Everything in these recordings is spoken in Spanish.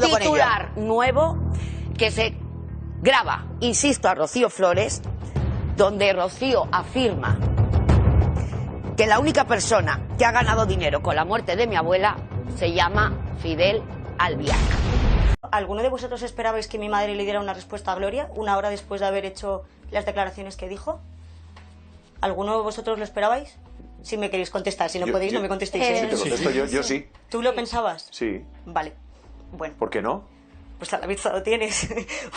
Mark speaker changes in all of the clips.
Speaker 1: puedo con ello.
Speaker 2: Un titular nuevo que se graba, insisto, a Rocío Flores, donde Rocío afirma que la única persona que ha ganado dinero con la muerte de mi abuela se llama Fidel Albiac.
Speaker 3: ¿Alguno de vosotros esperabais que mi madre le diera una respuesta a Gloria una hora después de haber hecho las declaraciones que dijo? ¿Alguno de vosotros lo esperabais? Si me queréis contestar, si no podéis, no me contestéis.
Speaker 4: Si te contesto yo sí.
Speaker 3: ¿Tú lo pensabas?
Speaker 4: Sí.
Speaker 3: Vale, bueno.
Speaker 4: ¿Por qué no?
Speaker 3: Pues a la vista lo tienes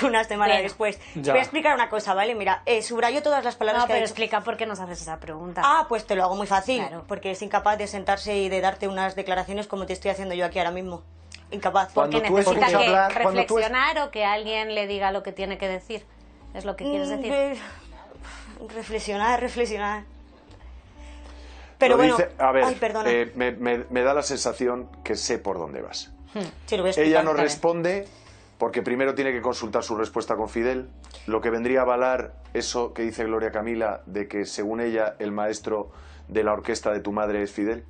Speaker 3: una semana después. Te voy a explicar una cosa, ¿vale? Mira, subrayo todas las palabras que
Speaker 5: pero
Speaker 3: ha dicho.
Speaker 5: explica por qué nos haces esa pregunta.
Speaker 3: Ah, pues te lo hago muy fácil,
Speaker 5: Claro.
Speaker 3: porque es incapaz de sentarse y de darte unas declaraciones como te estoy haciendo yo aquí ahora mismo. Incapaz.
Speaker 5: Porque
Speaker 6: Cuando tú
Speaker 5: necesita
Speaker 6: escuchas
Speaker 5: que
Speaker 6: hablar, cuando tú
Speaker 5: reflexionar o que alguien le diga lo que tiene que decir. ¿Es lo que quieres decir?
Speaker 3: Reflexionar. Pero
Speaker 4: Lo
Speaker 3: bueno,
Speaker 4: dice- a ver,
Speaker 3: ay, perdona.
Speaker 4: me da la sensación que sé por dónde vas.
Speaker 3: Sí, lo voy a explicar.
Speaker 4: Ella no
Speaker 3: Vale.
Speaker 4: responde porque primero tiene que consultar su respuesta con Fidel, lo que vendría a avalar eso que dice Gloria Camila de que según ella el maestro de la orquesta de tu madre es Fidel.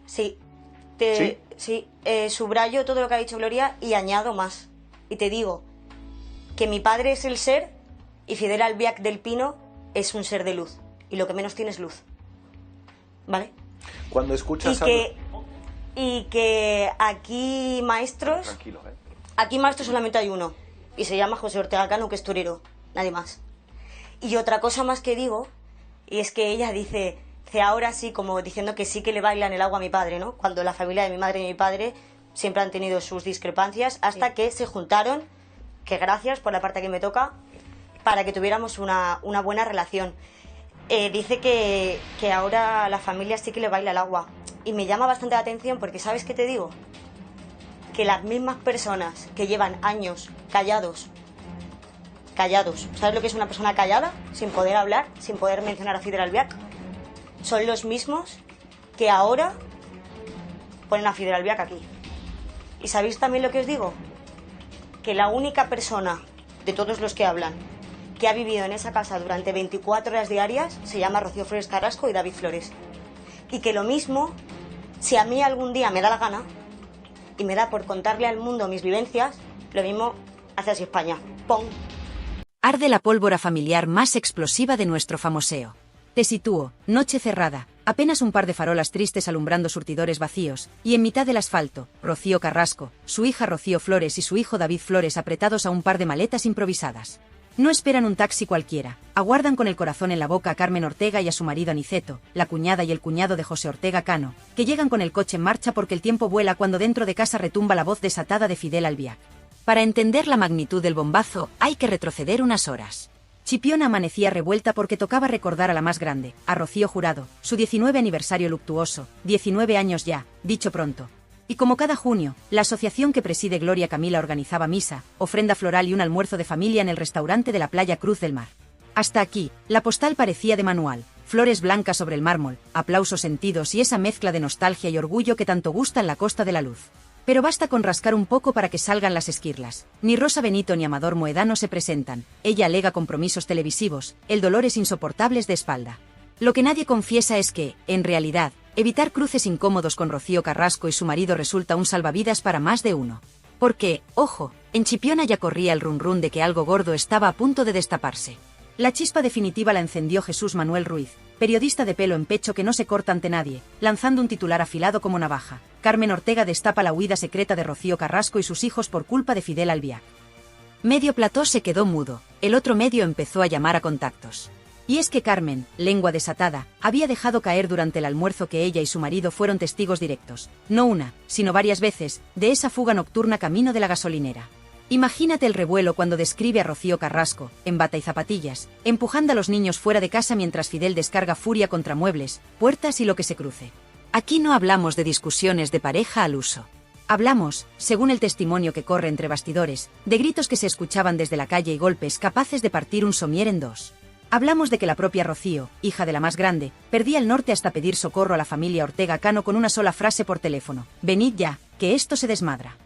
Speaker 3: Sí.
Speaker 4: ¿Sí?
Speaker 3: Subrayo todo lo que ha dicho Gloria y añado más. Y te digo que mi padre es el ser y Fidel Albiac del Pino es un ser de luz. Y lo que menos tiene es luz. ¿Vale?
Speaker 6: Cuando escuchas
Speaker 3: Y que aquí maestros...
Speaker 4: Tranquilo, ¿eh?
Speaker 3: Aquí maestro solamente hay uno. Y se llama José Ortega Cano, que es torero. Nadie más. Y otra cosa más que digo, y es que ella dice ahora sí, como diciendo que sí que le bailan el agua a mi padre, ¿no? Cuando la familia de mi madre y mi padre siempre han tenido sus discrepancias, hasta que se juntaron, que gracias por la parte que me toca, para que tuviéramos una buena relación. Dice que ahora la familia sí que le baila el agua. Y me llama bastante la atención porque, ¿sabes qué te digo? Que las mismas personas que llevan años callados, ¿sabes lo que es una persona callada? Sin poder hablar, sin poder mencionar a Fidel Albiac, son los mismos que ahora ponen a Fidel Albiac aquí. ¿Y sabéis también lo que os digo? Que la única persona de todos los que hablan que ha vivido en esa casa durante 24 horas diarias se llama Rocío Flores Carrasco y David Flores. Y que lo mismo, si a mí algún día me da la gana y me da por contarle al mundo mis vivencias, lo mismo hace así España. ¡Pum!
Speaker 7: Arde la pólvora familiar más explosiva de nuestro famoseo. Te sitúo, noche cerrada, apenas un par de farolas tristes alumbrando surtidores vacíos, y en mitad del asfalto, Rocío Carrasco, su hija Rocío Flores y su hijo David Flores apretados a un par de maletas improvisadas. No esperan un taxi cualquiera, aguardan con el corazón en la boca a Carmen Ortega y a su marido Aniceto, la cuñada y el cuñado de José Ortega Cano, que llegan con el coche en marcha porque el tiempo vuela cuando dentro de casa retumba la voz desatada de Fidel Albiac. Para entender la magnitud del bombazo, hay que retroceder unas horas. Chipiona amanecía revuelta porque tocaba recordar a la más grande, a Rocío Jurado, su 19 aniversario luctuoso, 19 años ya, dicho pronto. Y como cada junio, la asociación que preside Gloria Camila organizaba misa, ofrenda floral y un almuerzo de familia en el restaurante de la playa Cruz del Mar. Hasta aquí, la postal parecía de manual, flores blancas sobre el mármol, aplausos sentidos y esa mezcla de nostalgia y orgullo que tanto gusta en la Costa de la Luz. Pero basta con rascar un poco para que salgan las esquirlas. Ni Rosa Benito ni Amador Moedano se presentan, ella alega compromisos televisivos, el dolor es insoportables de espalda. Lo que nadie confiesa es que, en realidad, evitar cruces incómodos con Rocío Carrasco y su marido resulta un salvavidas para más de uno. Porque, ojo, en Chipiona ya corría el run run de que algo gordo estaba a punto de destaparse. La chispa definitiva la encendió Jesús Manuel Ruiz, periodista de pelo en pecho que no se corta ante nadie, lanzando un titular afilado como navaja. Carmen Ortega destapa la huida secreta de Rocío Carrasco y sus hijos por culpa de Fidel Albiac. Medio plató se quedó mudo, el otro medio empezó a llamar a contactos. Y es que Carmen, lengua desatada, había dejado caer durante el almuerzo que ella y su marido fueron testigos directos, no una, sino varias veces, de esa fuga nocturna camino de la gasolinera. Imagínate el revuelo cuando describe a Rocío Carrasco, en bata y zapatillas, empujando a los niños fuera de casa mientras Fidel descarga furia contra muebles, puertas y lo que se cruce. Aquí no hablamos de discusiones de pareja al uso. Hablamos, según el testimonio que corre entre bastidores, de gritos que se escuchaban desde la calle y golpes capaces de partir un somier en dos. Hablamos de que la propia Rocío, hija de la más grande, perdía el norte hasta pedir socorro a la familia Ortega Cano con una sola frase por teléfono: «Venid ya, que esto se desmadra».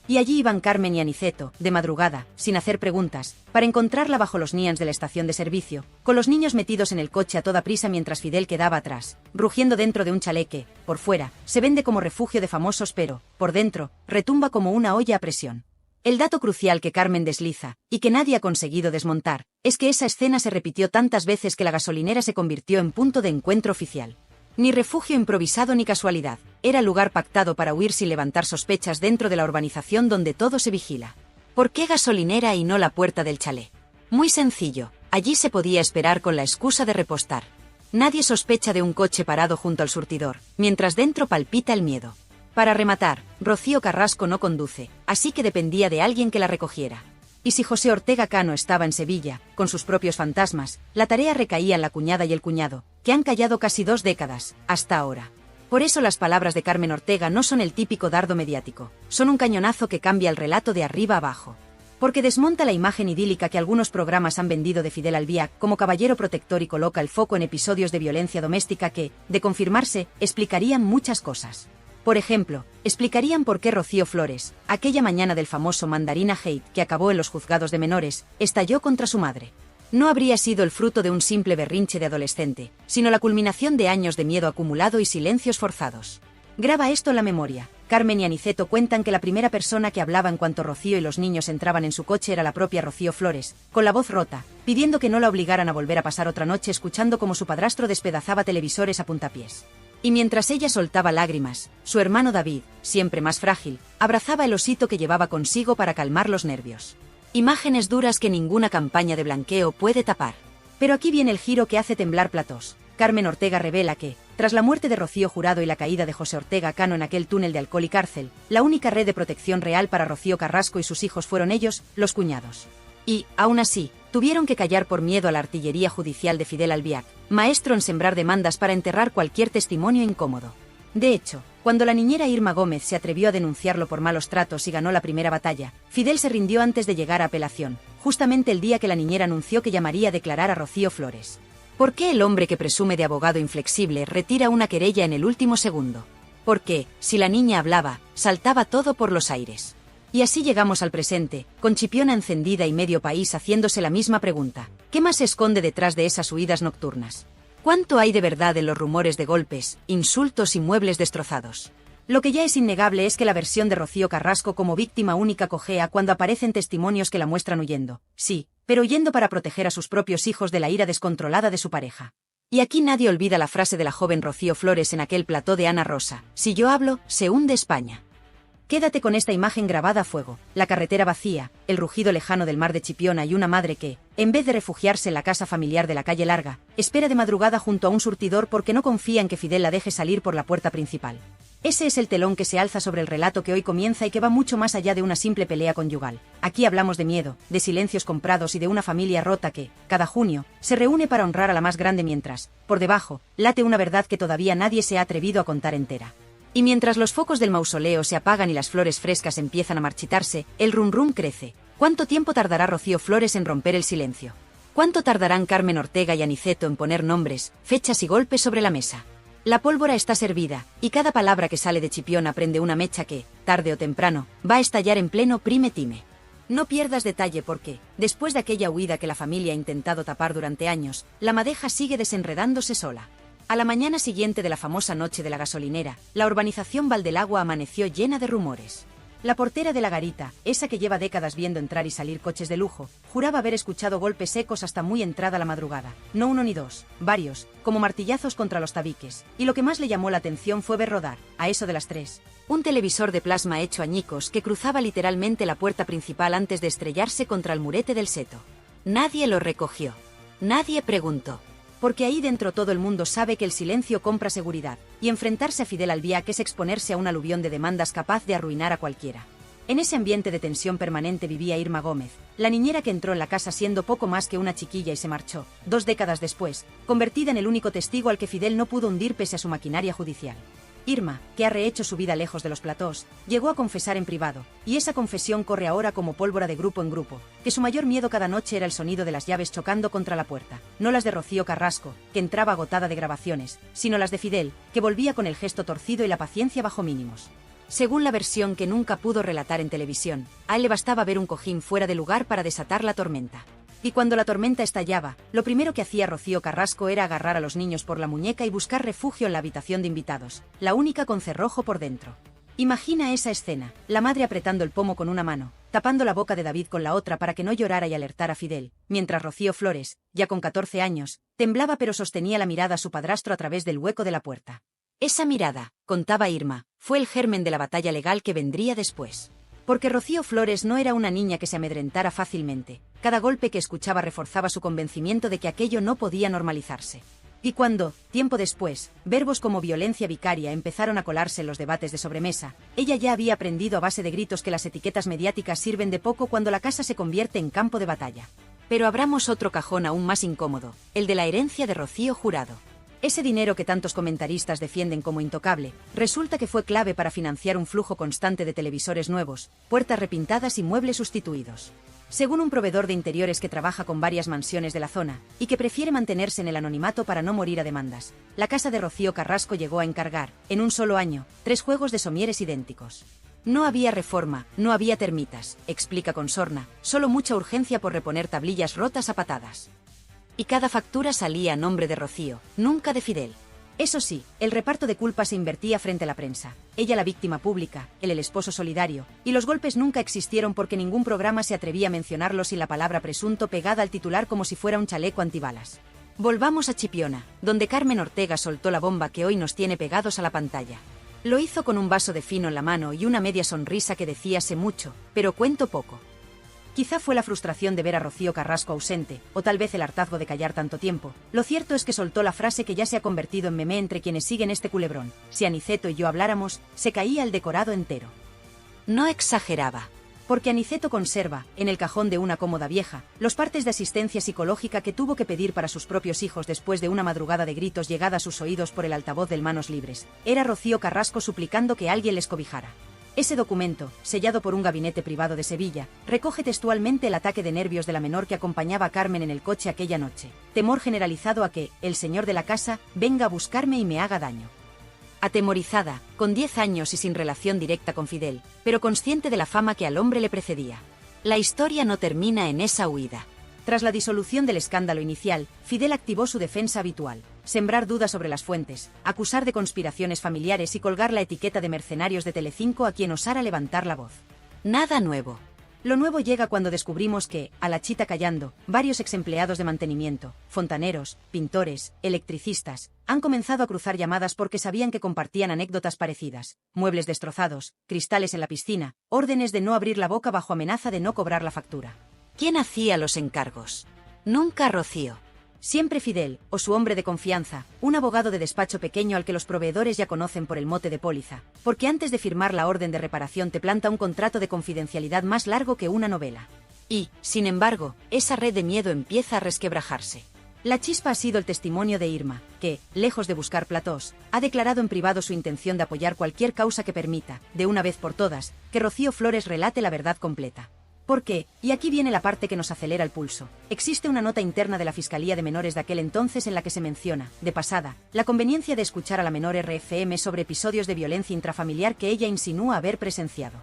Speaker 7: Y allí iban Carmen y Aniceto, de madrugada, sin hacer preguntas, para encontrarla bajo los nians de la estación de servicio, con los niños metidos en el coche a toda prisa mientras Fidel quedaba atrás, rugiendo dentro de un chaleque, por fuera, se vende como refugio de famosos pero, por dentro, retumba como una olla a presión. El dato crucial que Carmen desliza, y que nadie ha conseguido desmontar, es que esa escena se repitió tantas veces que la gasolinera se convirtió en punto de encuentro oficial. Ni refugio improvisado ni casualidad, era lugar pactado para huir sin levantar sospechas dentro de la urbanización donde todo se vigila. ¿Por qué gasolinera y no la puerta del chalet? Muy sencillo, allí se podía esperar con la excusa de repostar. Nadie sospecha de un coche parado junto al surtidor, mientras dentro palpita el miedo. Para rematar, Rocío Carrasco no conduce, así que dependía de alguien que la recogiera. Y si José Ortega Cano estaba en Sevilla, con sus propios fantasmas, la tarea recaía en la cuñada y el cuñado, que han callado casi 2 décadas, hasta ahora. Por eso las palabras de Carmen Ortega no son el típico dardo mediático, son un cañonazo que cambia el relato de arriba abajo. Porque desmonta la imagen idílica que algunos programas han vendido de Fidel Albiac como caballero protector y coloca el foco en episodios de violencia doméstica que, de confirmarse, explicarían muchas cosas. Por ejemplo, explicarían por qué Rocío Flores, aquella mañana del famoso Mandarina Hate que acabó en los juzgados de menores, estalló contra su madre. No habría sido el fruto de un simple berrinche de adolescente, sino la culminación de años de miedo acumulado y silencios forzados. Graba esto en la memoria. Carmen y Aniceto cuentan que la primera persona que hablaba en cuanto Rocío y los niños entraban en su coche era la propia Rocío Flores, con la voz rota, pidiendo que no la obligaran a volver a pasar otra noche escuchando cómo su padrastro despedazaba televisores a puntapiés. Y mientras ella soltaba lágrimas, su hermano David, siempre más frágil, abrazaba el osito que llevaba consigo para calmar los nervios. Imágenes duras que ninguna campaña de blanqueo puede tapar. Pero aquí viene el giro que hace temblar platós. Carmen Ortega revela que, tras la muerte de Rocío Jurado y la caída de José Ortega Cano en aquel túnel de alcohol y cárcel, la única red de protección real para Rocío Carrasco y sus hijos fueron ellos, los cuñados. Y, aún así, tuvieron que callar por miedo a la artillería judicial de Fidel Albiac, maestro en sembrar demandas para enterrar cualquier testimonio incómodo. De hecho, cuando la niñera Irma Gómez se atrevió a denunciarlo por malos tratos y ganó la primera batalla, Fidel se rindió antes de llegar a apelación, justamente el día que la niñera anunció que llamaría a declarar a Rocío Flores. ¿Por qué el hombre que presume de abogado inflexible retira una querella en el último segundo? Porque, si la niña hablaba, saltaba todo por los aires. Y así llegamos al presente, con Chipiona encendida y medio país haciéndose la misma pregunta. ¿Qué más se esconde detrás de esas huidas nocturnas? ¿Cuánto hay de verdad en los rumores de golpes, insultos y muebles destrozados? Lo que ya es innegable es que la versión de Rocío Carrasco como víctima única cojea cuando aparecen testimonios que la muestran huyendo. Sí, pero huyendo para proteger a sus propios hijos de la ira descontrolada de su pareja. Y aquí nadie olvida la frase de la joven Rocío Flores en aquel plató de Ana Rosa: si yo hablo, se hunde España. Quédate con esta imagen grabada a fuego, la carretera vacía, el rugido lejano del mar de Chipiona y una madre que, en vez de refugiarse en la casa familiar de la calle Larga, espera de madrugada junto a un surtidor porque no confía en que Fidel la deje salir por la puerta principal. Ese es el telón que se alza sobre el relato que hoy comienza y que va mucho más allá de una simple pelea conyugal. Aquí hablamos de miedo, de silencios comprados y de una familia rota que, cada junio, se reúne para honrar a la más grande mientras, por debajo, late una verdad que todavía nadie se ha atrevido a contar entera. Y mientras los focos del mausoleo se apagan y las flores frescas empiezan a marchitarse, el rum rum crece. ¿Cuánto tiempo tardará Rocío Flores en romper el silencio? ¿Cuánto tardarán Carmen Ortega y Aniceto en poner nombres, fechas y golpes sobre la mesa? La pólvora está servida, y cada palabra que sale de Chipiona prende una mecha que, tarde o temprano, va a estallar en pleno prime time. No pierdas detalle porque, después de aquella huida que la familia ha intentado tapar durante años, la madeja sigue desenredándose sola. A la mañana siguiente de la famosa noche de la gasolinera, la urbanización Valdelagua amaneció llena de rumores. La portera de la garita, esa que lleva décadas viendo entrar y salir coches de lujo, juraba haber escuchado golpes secos hasta muy entrada la madrugada. No uno ni dos, varios, como martillazos contra los tabiques. Y lo que más le llamó la atención fue ver rodar, a eso de las 3, un televisor de plasma hecho añicos que cruzaba literalmente la puerta principal antes de estrellarse contra el murete del seto. Nadie lo recogió. Nadie preguntó. Porque ahí dentro todo el mundo sabe que el silencio compra seguridad, y enfrentarse a Fidel Albiac es exponerse a un aluvión de demandas capaz de arruinar a cualquiera. En ese ambiente de tensión permanente vivía Irma Gómez, la niñera que entró en la casa siendo poco más que una chiquilla y se marchó, 2 décadas después, convertida en el único testigo al que Fidel no pudo hundir pese a su maquinaria judicial. Irma, que ha rehecho su vida lejos de los platós, llegó a confesar en privado, y esa confesión corre ahora como pólvora de grupo en grupo, que su mayor miedo cada noche era el sonido de las llaves chocando contra la puerta, no las de Rocío Carrasco, que entraba agotada de grabaciones, sino las de Fidel, que volvía con el gesto torcido y la paciencia bajo mínimos. Según la versión que nunca pudo relatar en televisión, a él le bastaba ver un cojín fuera de lugar para desatar la tormenta. Y cuando la tormenta estallaba, lo primero que hacía Rocío Carrasco era agarrar a los niños por la muñeca y buscar refugio en la habitación de invitados, la única con cerrojo por dentro. Imagina esa escena, la madre apretando el pomo con una mano, tapando la boca de David con la otra para que no llorara y alertara a Fidel, mientras Rocío Flores, ya con 14 años, temblaba pero sostenía la mirada a su padrastro a través del hueco de la puerta. Esa mirada, contaba Irma, fue el germen de la batalla legal que vendría después. Porque Rocío Flores no era una niña que se amedrentara fácilmente, cada golpe que escuchaba reforzaba su convencimiento de que aquello no podía normalizarse. Y cuando, tiempo después, verbos como violencia vicaria empezaron a colarse en los debates de sobremesa, ella ya había aprendido a base de gritos que las etiquetas mediáticas sirven de poco cuando la casa se convierte en campo de batalla. Pero abramos otro cajón aún más incómodo, el de la herencia de Rocío Jurado. Ese dinero que tantos comentaristas defienden como intocable, resulta que fue clave para financiar un flujo constante de televisores nuevos, puertas repintadas y muebles sustituidos. Según un proveedor de interiores que trabaja con varias mansiones de la zona, y que prefiere mantenerse en el anonimato para no morir a demandas, la casa de Rocío Carrasco llegó a encargar, en un solo año, 3 juegos de somieres idénticos. No había reforma, no había termitas, explica con sorna, solo mucha urgencia por reponer tablillas rotas a patadas. Y cada factura salía a nombre de Rocío, nunca de Fidel. Eso sí, el reparto de culpa se invertía frente a la prensa. Ella la víctima pública, él el esposo solidario, y los golpes nunca existieron porque ningún programa se atrevía a mencionarlos sin la palabra presunto pegada al titular como si fuera un chaleco antibalas. Volvamos a Chipiona, donde Carmen Ortega soltó la bomba que hoy nos tiene pegados a la pantalla. Lo hizo con un vaso de fino en la mano y una media sonrisa que decía sé mucho, pero cuento poco. Quizá fue la frustración de ver a Rocío Carrasco ausente, o tal vez el hartazgo de callar tanto tiempo. Lo cierto es que soltó la frase que ya se ha convertido en meme entre quienes siguen este culebrón. Si Aniceto y yo habláramos, se caía el decorado entero. No exageraba. Porque Aniceto conserva, en el cajón de una cómoda vieja, los partes de asistencia psicológica que tuvo que pedir para sus propios hijos después de una madrugada de gritos llegada a sus oídos por el altavoz del Manos Libres. Era Rocío Carrasco suplicando que alguien les cobijara. Ese documento, sellado por un gabinete privado de Sevilla, recoge textualmente el ataque de nervios de la menor que acompañaba a Carmen en el coche aquella noche. Temor generalizado a que, el señor de la casa, venga a buscarme y me haga daño. Atemorizada, con 10 años y sin relación directa con Fidel, pero consciente de la fama que al hombre le precedía. La historia no termina en esa huida. Tras la disolución del escándalo inicial, Fidel activó su defensa habitual: sembrar dudas sobre las fuentes, acusar de conspiraciones familiares y colgar la etiqueta de mercenarios de Telecinco a quien osara levantar la voz. Nada nuevo. Lo nuevo llega cuando descubrimos que, a la chita callando, varios exempleados de mantenimiento, fontaneros, pintores, electricistas, han comenzado a cruzar llamadas porque sabían que compartían anécdotas parecidas: muebles destrozados, cristales en la piscina, órdenes de no abrir la boca bajo amenaza de no cobrar la factura. ¿Quién hacía los encargos? Nunca Rocío. Siempre Fidel, o su hombre de confianza, un abogado de despacho pequeño al que los proveedores ya conocen por el mote de póliza, porque antes de firmar la orden de reparación te planta un contrato de confidencialidad más largo que una novela. Y, sin embargo, esa red de miedo empieza a resquebrajarse. La chispa ha sido el testimonio de Irma, que, lejos de buscar platós, ha declarado en privado su intención de apoyar cualquier causa que permita, de una vez por todas, que Rocío Flores relate la verdad completa. Porque, y aquí viene la parte que nos acelera el pulso, existe una nota interna de la Fiscalía de Menores de aquel entonces en la que se menciona, de pasada, la conveniencia de escuchar a la menor RFM sobre episodios de violencia intrafamiliar que ella insinúa haber presenciado.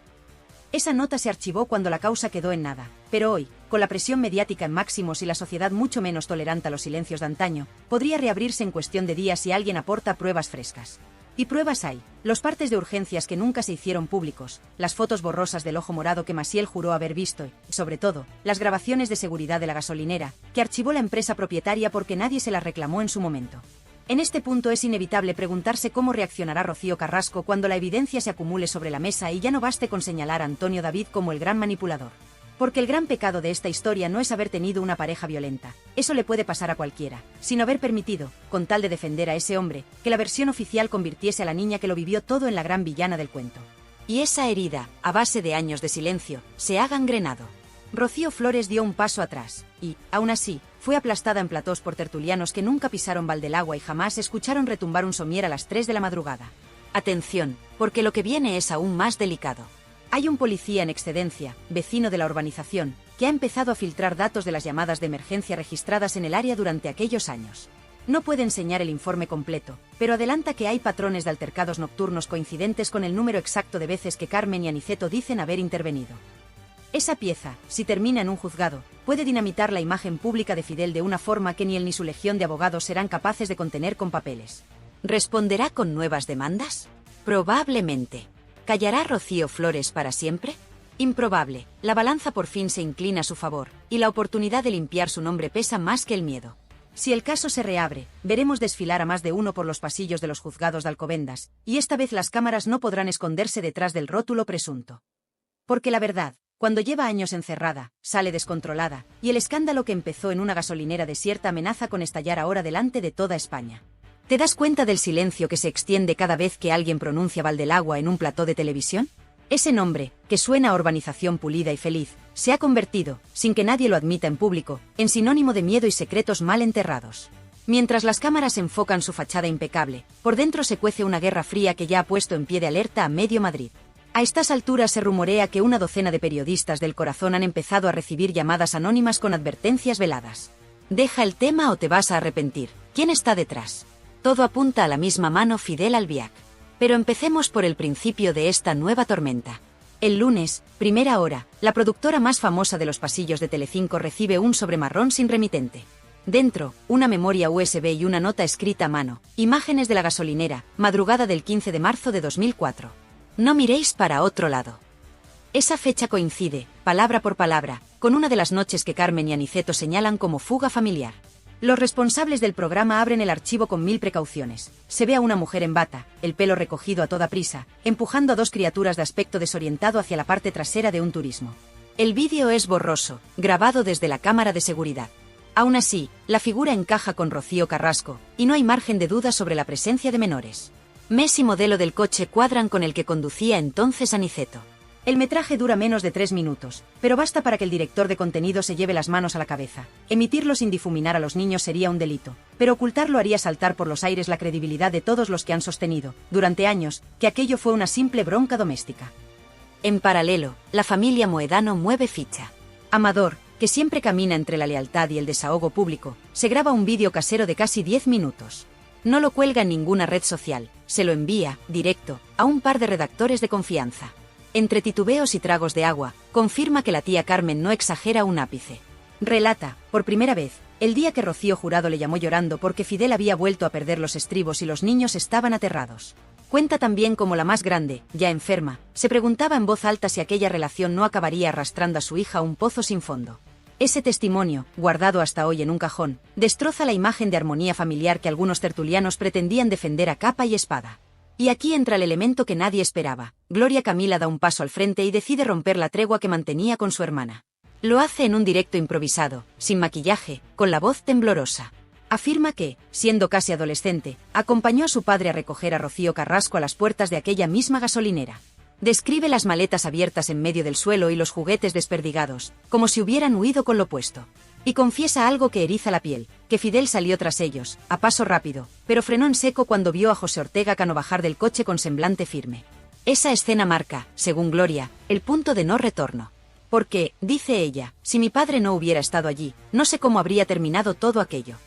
Speaker 7: Esa nota se archivó cuando la causa quedó en nada, pero hoy, con la presión mediática en máximos y la sociedad mucho menos tolerante a los silencios de antaño, podría reabrirse en cuestión de días si alguien aporta pruebas frescas. Y pruebas hay: los partes de urgencias que nunca se hicieron públicos, las fotos borrosas del ojo morado que Maciel juró haber visto y, sobre todo, las grabaciones de seguridad de la gasolinera, que archivó la empresa propietaria porque nadie se las reclamó en su momento. En este punto es inevitable preguntarse cómo reaccionará Rocío Carrasco cuando la evidencia se acumule sobre la mesa y ya no baste con señalar a Antonio David como el gran manipulador. Porque el gran pecado de esta historia no es haber tenido una pareja violenta, eso le puede pasar a cualquiera, sino haber permitido, con tal de defender a ese hombre, que la versión oficial convirtiese a la niña que lo vivió todo en la gran villana del cuento. Y esa herida, a base de años de silencio, se ha gangrenado. Rocío Flores dio un paso atrás, y, aún así, fue aplastada en platós por tertulianos que nunca pisaron Valdelagua y jamás escucharon retumbar un somier a las 3 de la madrugada. Atención, porque lo que viene es aún más delicado. Hay un policía en excedencia, vecino de la urbanización, que ha empezado a filtrar datos de las llamadas de emergencia registradas en el área durante aquellos años. No puede enseñar el informe completo, pero adelanta que hay patrones de altercados nocturnos coincidentes con el número exacto de veces que Carmen y Aniceto dicen haber intervenido. Esa pieza, si termina en un juzgado, puede dinamitar la imagen pública de Fidel de una forma que ni él ni su legión de abogados serán capaces de contener con papeles. ¿Responderá con nuevas demandas? Probablemente. ¿Callará Rocío Flores para siempre? Improbable. La balanza por fin se inclina a su favor, y la oportunidad de limpiar su nombre pesa más que el miedo. Si el caso se reabre, veremos desfilar a más de uno por los pasillos de los juzgados de Alcobendas, y esta vez las cámaras no podrán esconderse detrás del rótulo presunto. Porque la verdad, cuando lleva años encerrada, sale descontrolada, y el escándalo que empezó en una gasolinera desierta amenaza con estallar ahora delante de toda España. ¿Te das cuenta del silencio que se extiende cada vez que alguien pronuncia Valdelagua en un plató de televisión? Ese nombre, que suena a urbanización pulida y feliz, se ha convertido, sin que nadie lo admita en público, en sinónimo de miedo y secretos mal enterrados. Mientras las cámaras enfocan su fachada impecable, por dentro se cuece una guerra fría que ya ha puesto en pie de alerta a medio Madrid. A estas alturas se rumorea que una docena de periodistas del Corazón han empezado a recibir llamadas anónimas con advertencias veladas. Deja el tema o te vas a arrepentir. ¿Quién está detrás? Todo apunta a la misma mano, Fidel Albiac. Pero empecemos por el principio de esta nueva tormenta. El lunes, primera hora, la productora más famosa de los pasillos de Telecinco recibe un sobre marrón sin remitente. Dentro, una memoria USB y una nota escrita a mano. Imágenes de la gasolinera, madrugada del 15 de marzo de 2004. No miréis para otro lado. Esa fecha coincide, palabra por palabra, con una de las noches que Carmen y Aniceto señalan como fuga familiar. Los responsables del programa abren el archivo con 1000 precauciones. Se ve a una mujer en bata, el pelo recogido a toda prisa, empujando a dos criaturas de aspecto desorientado hacia la parte trasera de un turismo. El vídeo es borroso, grabado desde la cámara de seguridad. Aún así, la figura encaja con Rocío Carrasco, y no hay margen de duda sobre la presencia de menores. Mes y modelo del coche cuadran con el que conducía entonces Aniceto. El metraje dura menos de 3 minutos, pero basta para que el director de contenido se lleve las manos a la cabeza. Emitirlo sin difuminar a los niños sería un delito, pero ocultarlo haría saltar por los aires la credibilidad de todos los que han sostenido, durante años, que aquello fue una simple bronca doméstica. En paralelo, la familia Moedano mueve ficha. Amador, que siempre camina entre la lealtad y el desahogo público, se graba un vídeo casero de casi 10 minutos. No lo cuelga en ninguna red social, se lo envía, directo, a un par de redactores de confianza. Entre titubeos y tragos de agua, confirma que la tía Carmen no exagera un ápice. Relata, por primera vez, el día que Rocío Jurado le llamó llorando porque Fidel había vuelto a perder los estribos y los niños estaban aterrados. Cuenta también cómo la más grande, ya enferma, se preguntaba en voz alta si aquella relación no acabaría arrastrando a su hija a un pozo sin fondo. Ese testimonio, guardado hasta hoy en un cajón, destroza la imagen de armonía familiar que algunos tertulianos pretendían defender a capa y espada. Y aquí entra el elemento que nadie esperaba. Gloria Camila da un paso al frente y decide romper la tregua que mantenía con su hermana. Lo hace en un directo improvisado, sin maquillaje, con la voz temblorosa. Afirma que, siendo casi adolescente, acompañó a su padre a recoger a Rocío Carrasco a las puertas de aquella misma gasolinera. Describe las maletas abiertas en medio del suelo y los juguetes desperdigados, como si hubieran huido con lo puesto. Y confiesa algo que eriza la piel, que Fidel salió tras ellos, a paso rápido, pero frenó en seco cuando vio a José Ortega Cano bajar del coche con semblante firme. Esa escena marca, según Gloria, el punto de no retorno. Porque, dice ella, si mi padre no hubiera estado allí, no sé cómo habría terminado todo aquello.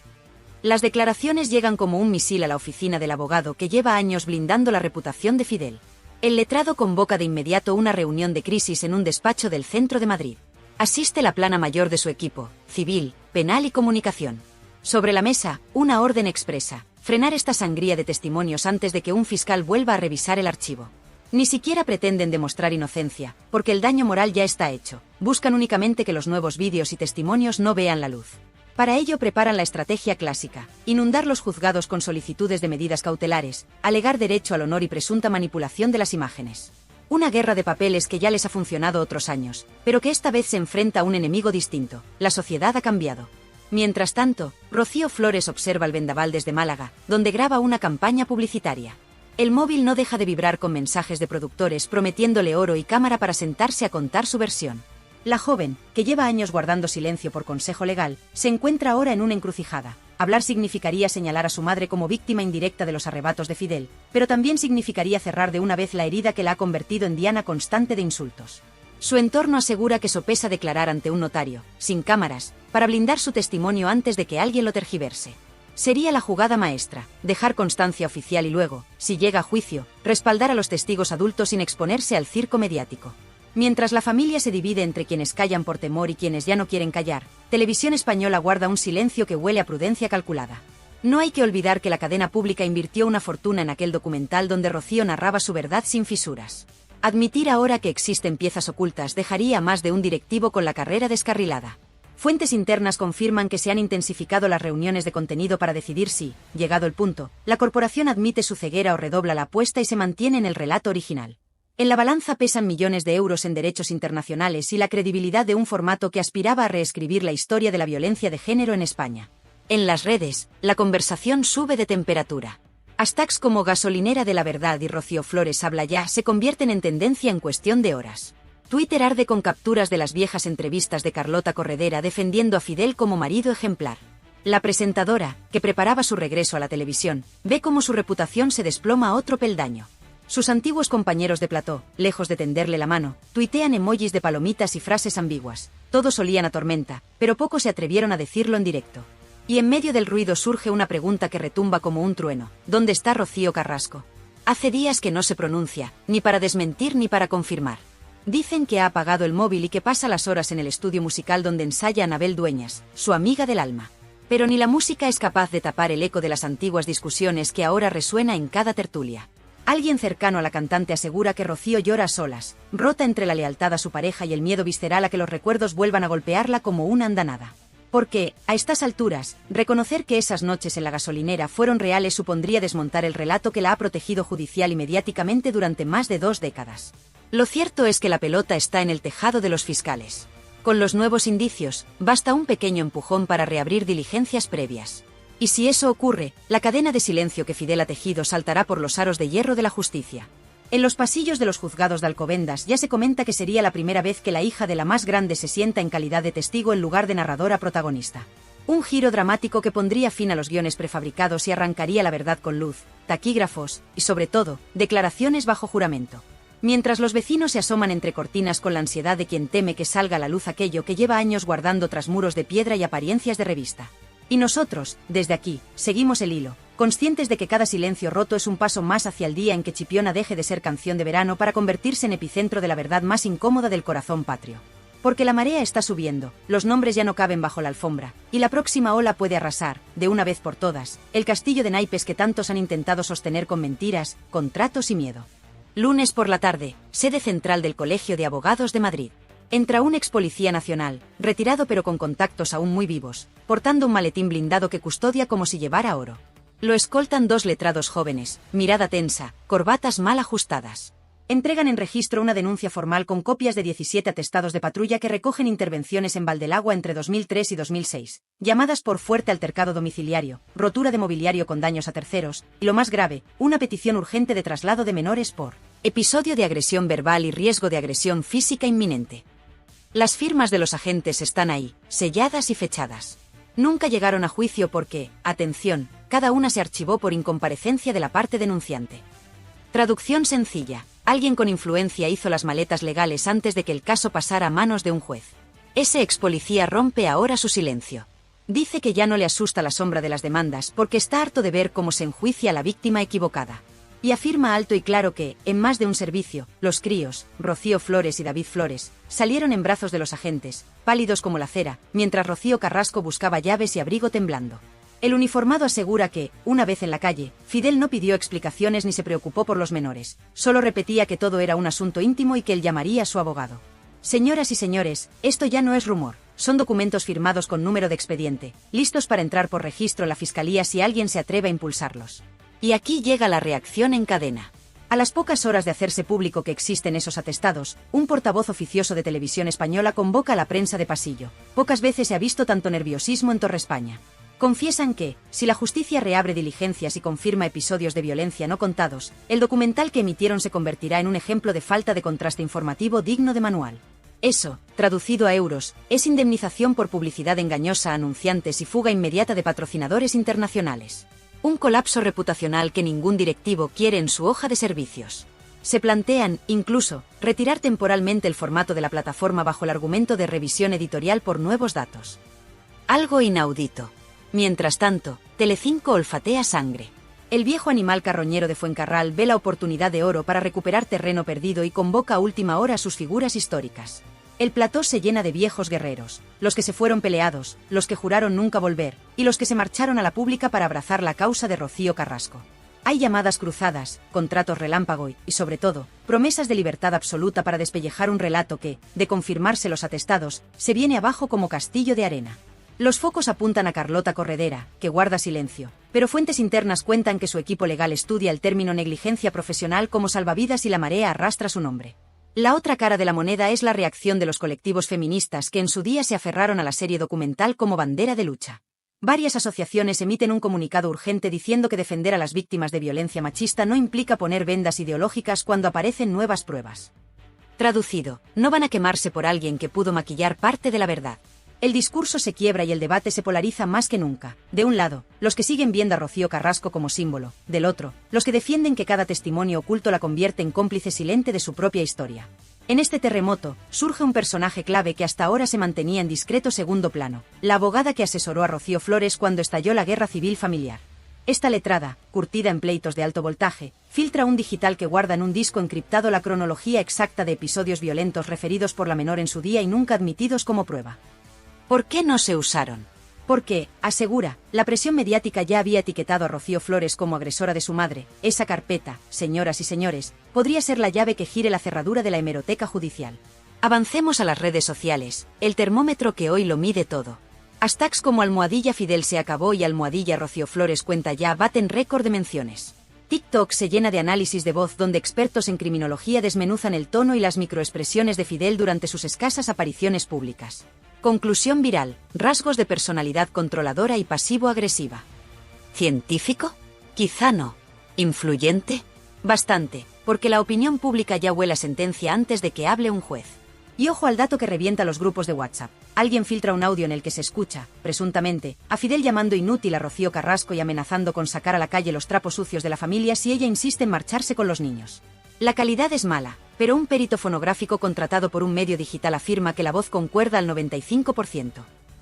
Speaker 7: Las declaraciones llegan como un misil a la oficina del abogado que lleva años blindando la reputación de Fidel. El letrado convoca de inmediato una reunión de crisis en un despacho del centro de Madrid. Asiste la plana mayor de su equipo, civil, penal y comunicación. Sobre la mesa, una orden expresa: frenar esta sangría de testimonios antes de que un fiscal vuelva a revisar el archivo. Ni siquiera pretenden demostrar inocencia, porque el daño moral ya está hecho. Buscan únicamente que los nuevos vídeos y testimonios no vean la luz. Para ello preparan la estrategia clásica: inundar los juzgados con solicitudes de medidas cautelares, alegar derecho al honor y presunta manipulación de las imágenes. Una guerra de papeles que ya les ha funcionado otros años, pero que esta vez se enfrenta a un enemigo distinto. La sociedad ha cambiado. Mientras tanto, Rocío Flores observa el vendaval desde Málaga, donde graba una campaña publicitaria. El móvil no deja de vibrar con mensajes de productores prometiéndole oro y cámara para sentarse a contar su versión. La joven, que lleva años guardando silencio por consejo legal, se encuentra ahora en una encrucijada. Hablar significaría señalar a su madre como víctima indirecta de los arrebatos de Fidel, pero también significaría cerrar de una vez la herida que la ha convertido en diana constante de insultos. Su entorno asegura que sopesa declarar ante un notario, sin cámaras, para blindar su testimonio antes de que alguien lo tergiverse. Sería la jugada maestra, dejar constancia oficial y luego, si llega a juicio, respaldar a los testigos adultos sin exponerse al circo mediático. Mientras la familia se divide entre quienes callan por temor y quienes ya no quieren callar, Televisión Española guarda un silencio que huele a prudencia calculada. No hay que olvidar que la cadena pública invirtió una fortuna en aquel documental donde Rocío narraba su verdad sin fisuras. Admitir ahora que existen piezas ocultas dejaría a más de un directivo con la carrera descarrilada. Fuentes internas confirman que se han intensificado las reuniones de contenido para decidir si, llegado el punto, la corporación admite su ceguera o redobla la apuesta y se mantiene en el relato original. En la balanza pesan millones de euros en derechos internacionales y la credibilidad de un formato que aspiraba a reescribir la historia de la violencia de género en España. En las redes, la conversación sube de temperatura. Hashtags como gasolinera de la verdad y Rocío Flores habla ya se convierten en tendencia en cuestión de horas. Twitter arde con capturas de las viejas entrevistas de Carlota Corredera defendiendo a Fidel como marido ejemplar. La presentadora, que preparaba su regreso a la televisión, ve cómo su reputación se desploma a otro peldaño. Sus antiguos compañeros de plató, lejos de tenderle la mano, tuitean emojis de palomitas y frases ambiguas. Todos olían a tormenta, pero pocos se atrevieron a decirlo en directo. Y en medio del ruido surge una pregunta que retumba como un trueno. ¿Dónde está Rocío Carrasco? Hace días que no se pronuncia, ni para desmentir ni para confirmar. Dicen que ha apagado el móvil y que pasa las horas en el estudio musical donde ensaya Anabel Dueñas, su amiga del alma. Pero ni la música es capaz de tapar el eco de las antiguas discusiones que ahora resuena en cada tertulia. Alguien cercano a la cantante asegura que Rocío llora a solas, rota entre la lealtad a su pareja y el miedo visceral a que los recuerdos vuelvan a golpearla como una andanada. Porque, a estas alturas, reconocer que esas noches en la gasolinera fueron reales supondría desmontar el relato que la ha protegido judicial y mediáticamente durante más de 2 décadas. Lo cierto es que la pelota está en el tejado de los fiscales. Con los nuevos indicios, basta un pequeño empujón para reabrir diligencias previas. Y si eso ocurre, la cadena de silencio que Fidel ha tejido saltará por los aros de hierro de la justicia. En los pasillos de los juzgados de Alcobendas ya se comenta que sería la primera vez que la hija de la más grande se sienta en calidad de testigo en lugar de narradora protagonista. Un giro dramático que pondría fin a los guiones prefabricados y arrancaría la verdad con luz, taquígrafos y, sobre todo, declaraciones bajo juramento. Mientras los vecinos se asoman entre cortinas con la ansiedad de quien teme que salga a la luz aquello que lleva años guardando tras muros de piedra y apariencias de revista. Y nosotros, desde aquí, seguimos el hilo, conscientes de que cada silencio roto es un paso más hacia el día en que Chipiona deje de ser canción de verano para convertirse en epicentro de la verdad más incómoda del corazón patrio. Porque la marea está subiendo, los nombres ya no caben bajo la alfombra, y la próxima ola puede arrasar, de una vez por todas, el castillo de naipes que tantos han intentado sostener con mentiras, contratos y miedo. Lunes por la tarde, sede central del Colegio de Abogados de Madrid. Entra un ex policía nacional, retirado pero con contactos aún muy vivos, portando un maletín blindado que custodia como si llevara oro. Lo escoltan 2 letrados jóvenes, mirada tensa, corbatas mal ajustadas. Entregan en registro una denuncia formal con copias de 17 atestados de patrulla que recogen intervenciones en Valdelagua entre 2003 y 2006, llamadas por fuerte altercado domiciliario, rotura de mobiliario con daños a terceros, y lo más grave, una petición urgente de traslado de menores por episodio de agresión verbal y riesgo de agresión física inminente. Las firmas de los agentes están ahí, selladas y fechadas. Nunca llegaron a juicio porque, atención, cada una se archivó por incomparecencia de la parte denunciante. Traducción sencilla. Alguien con influencia hizo las maletas legales antes de que el caso pasara a manos de un juez. Ese ex policía rompe ahora su silencio. Dice que ya no le asusta la sombra de las demandas porque está harto de ver cómo se enjuicia a la víctima equivocada. Y afirma alto y claro que, en más de un servicio, los críos, Rocío Flores y David Flores, salieron en brazos de los agentes, pálidos como la cera, mientras Rocío Carrasco buscaba llaves y abrigo temblando. El uniformado asegura que, una vez en la calle, Fidel no pidió explicaciones ni se preocupó por los menores, solo repetía que todo era un asunto íntimo y que él llamaría a su abogado. Señoras y señores, esto ya no es rumor, son documentos firmados con número de expediente, listos para entrar por registro a la fiscalía si alguien se atreve a impulsarlos. Y aquí llega la reacción en cadena. A las pocas horas de hacerse público que existen esos atestados, un portavoz oficioso de Televisión Española convoca a la prensa de pasillo. Pocas veces se ha visto tanto nerviosismo en Torre España. Confiesan que, si la justicia reabre diligencias y confirma episodios de violencia no contados, el documental que emitieron se convertirá en un ejemplo de falta de contraste informativo digno de manual. Eso, traducido a euros, es indemnización por publicidad engañosa a anunciantes y fuga inmediata de patrocinadores internacionales. Un colapso reputacional que ningún directivo quiere en su hoja de servicios. Se plantean, incluso, retirar temporalmente el formato de la plataforma bajo el argumento de revisión editorial por nuevos datos. Algo inaudito. Mientras tanto, Telecinco olfatea sangre. El viejo animal carroñero de Fuencarral ve la oportunidad de oro para recuperar terreno perdido y convoca a última hora a sus figuras históricas. El plató se llena de viejos guerreros, los que se fueron peleados, los que juraron nunca volver, y los que se marcharon a la pública para abrazar la causa de Rocío Carrasco. Hay llamadas cruzadas, contratos relámpago y, sobre todo, promesas de libertad absoluta para despellejar un relato que, de confirmarse los atestados, se viene abajo como castillo de arena. Los focos apuntan a Carlota Corredera, que guarda silencio, pero fuentes internas cuentan que su equipo legal estudia el término negligencia profesional como salvavidas y la marea arrastra su nombre. La otra cara de la moneda es la reacción de los colectivos feministas que en su día se aferraron a la serie documental como bandera de lucha. Varias asociaciones emiten un comunicado urgente diciendo que defender a las víctimas de violencia machista no implica poner vendas ideológicas cuando aparecen nuevas pruebas. Traducido, no van a quemarse por alguien que pudo maquillar parte de la verdad. El discurso se quiebra y el debate se polariza más que nunca. De un lado, los que siguen viendo a Rocío Carrasco como símbolo; del otro, los que defienden que cada testimonio oculto la convierte en cómplice silente de su propia historia. En este terremoto, surge un personaje clave que hasta ahora se mantenía en discreto segundo plano: la abogada que asesoró a Rocío Flores cuando estalló la guerra civil familiar. Esta letrada, curtida en pleitos de alto voltaje, filtra un digital que guarda en un disco encriptado la cronología exacta de episodios violentos referidos por la menor en su día y nunca admitidos como prueba. ¿Por qué no se usaron? Porque, asegura, la presión mediática ya había etiquetado a Rocío Flores como agresora de su madre. Esa carpeta, señoras y señores, podría ser la llave que gire la cerradura de la hemeroteca judicial. Avancemos a las redes sociales, el termómetro que hoy lo mide todo. Hashtags como almohadilla Fidel se acabó y almohadilla Rocío Flores cuenta ya baten récord de menciones. TikTok se llena de análisis de voz donde expertos en criminología desmenuzan el tono y las microexpresiones de Fidel durante sus escasas apariciones públicas. Conclusión viral: rasgos de personalidad controladora y pasivo-agresiva. ¿Científico? Quizá no. ¿Influyente? Bastante, porque la opinión pública ya huele a sentencia antes de que hable un juez. Y ojo al dato que revienta los grupos de WhatsApp. Alguien filtra un audio en el que se escucha, presuntamente, a Fidel llamando inútil a Rocío Carrasco y amenazando con sacar a la calle los trapos sucios de la familia si ella insiste en marcharse con los niños. La calidad es mala, pero un perito fonográfico contratado por un medio digital afirma que la voz concuerda al 95%.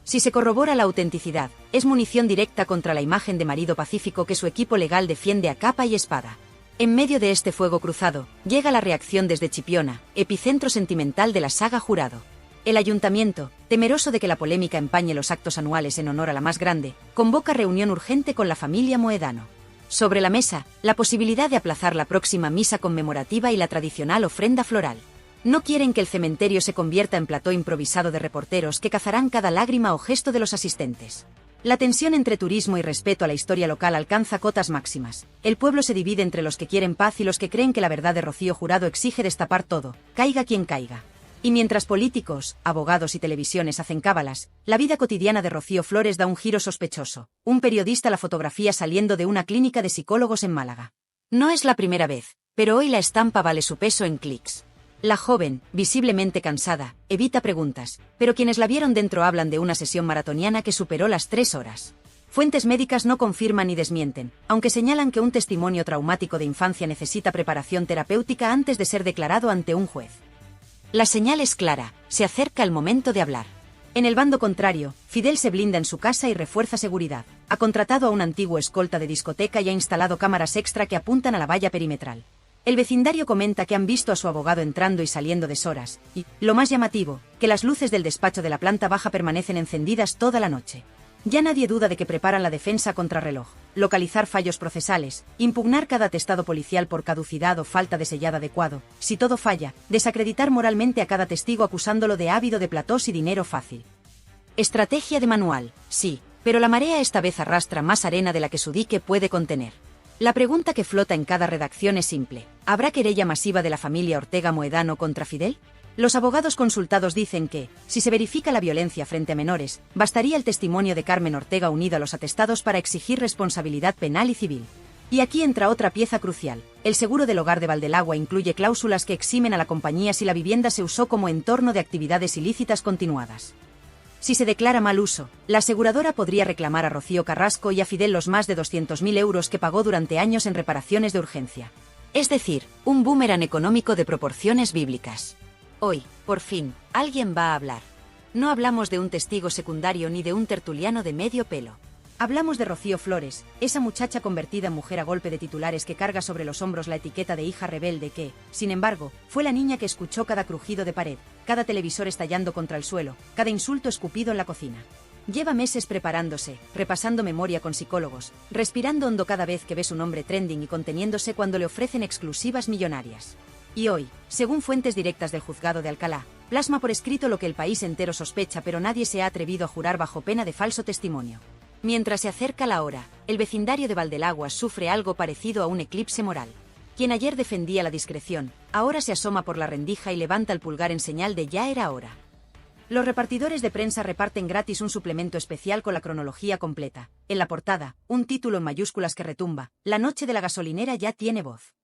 Speaker 7: Si se corrobora la autenticidad, es munición directa contra la imagen de marido pacífico que su equipo legal defiende a capa y espada. En medio de este fuego cruzado, llega la reacción desde Chipiona, epicentro sentimental de la saga Jurado. El ayuntamiento, temeroso de que la polémica empañe los actos anuales en honor a la más grande, convoca reunión urgente con la familia Moedano. Sobre la mesa, la posibilidad de aplazar la próxima misa conmemorativa y la tradicional ofrenda floral. No quieren que el cementerio se convierta en plató improvisado de reporteros que cazarán cada lágrima o gesto de los asistentes. La tensión entre turismo y respeto a la historia local alcanza cotas máximas. El pueblo se divide entre los que quieren paz y los que creen que la verdad de Rocío Jurado exige destapar todo, caiga quien caiga. Y mientras políticos, abogados y televisiones hacen cábalas, la vida cotidiana de Rocío Flores da un giro sospechoso. Un periodista la fotografía saliendo de una clínica de psicólogos en Málaga. No es la primera vez, pero hoy la estampa vale su peso en clics. La joven, visiblemente cansada, evita preguntas, pero quienes la vieron dentro hablan de una sesión maratoniana que superó las 3 horas. Fuentes médicas no confirman ni desmienten, aunque señalan que un testimonio traumático de infancia necesita preparación terapéutica antes de ser declarado ante un juez. La señal es clara, se acerca el momento de hablar. En el bando contrario, Fidel se blinda en su casa y refuerza seguridad. Ha contratado a un antiguo escolta de discoteca y ha instalado cámaras extra que apuntan a la valla perimetral. El vecindario comenta que han visto a su abogado entrando y saliendo deshoras, y, lo más llamativo, que las luces del despacho de la planta baja permanecen encendidas toda la noche. Ya nadie duda de que preparan la defensa contra reloj, localizar fallos procesales, impugnar cada atestado policial por caducidad o falta de sellado adecuado, si todo falla, desacreditar moralmente a cada testigo acusándolo de ávido de platós y dinero fácil. Estrategia de manual, sí, pero la marea esta vez arrastra más arena de la que su dique puede contener. La pregunta que flota en cada redacción es simple: ¿habrá querella masiva de la familia Ortega Moedano contra Fidel? Los abogados consultados dicen que, si se verifica la violencia frente a menores, bastaría el testimonio de Carmen Ortega unido a los atestados para exigir responsabilidad penal y civil. Y aquí entra otra pieza crucial: el seguro del hogar de Valdelagua incluye cláusulas que eximen a la compañía si la vivienda se usó como entorno de actividades ilícitas continuadas. Si se declara mal uso, la aseguradora podría reclamar a Rocío Carrasco y a Fidel los más de 200.000 euros que pagó durante años en reparaciones de urgencia. Es decir, un boomerang económico de proporciones bíblicas. Hoy, por fin, alguien va a hablar. No hablamos de un testigo secundario ni de un tertuliano de medio pelo. Hablamos de Rocío Flores, esa muchacha convertida en mujer a golpe de titulares que carga sobre los hombros la etiqueta de hija rebelde que, sin embargo, fue la niña que escuchó cada crujido de pared, cada televisor estallando contra el suelo, cada insulto escupido en la cocina. Lleva meses preparándose, repasando memoria con psicólogos, respirando hondo cada vez que ve su nombre trending y conteniéndose cuando le ofrecen exclusivas millonarias. Y hoy, según fuentes directas del juzgado de Alcalá, plasma por escrito lo que el país entero sospecha, pero nadie se ha atrevido a jurar bajo pena de falso testimonio. Mientras se acerca la hora, el vecindario de Valdelaguas sufre algo parecido a un eclipse moral. Quien ayer defendía la discreción, ahora se asoma por la rendija y levanta el pulgar en señal de ya era hora. Los repartidores de prensa reparten gratis un suplemento especial con la cronología completa. En la portada, un título en mayúsculas que retumba: La noche de la gasolinera ya tiene voz.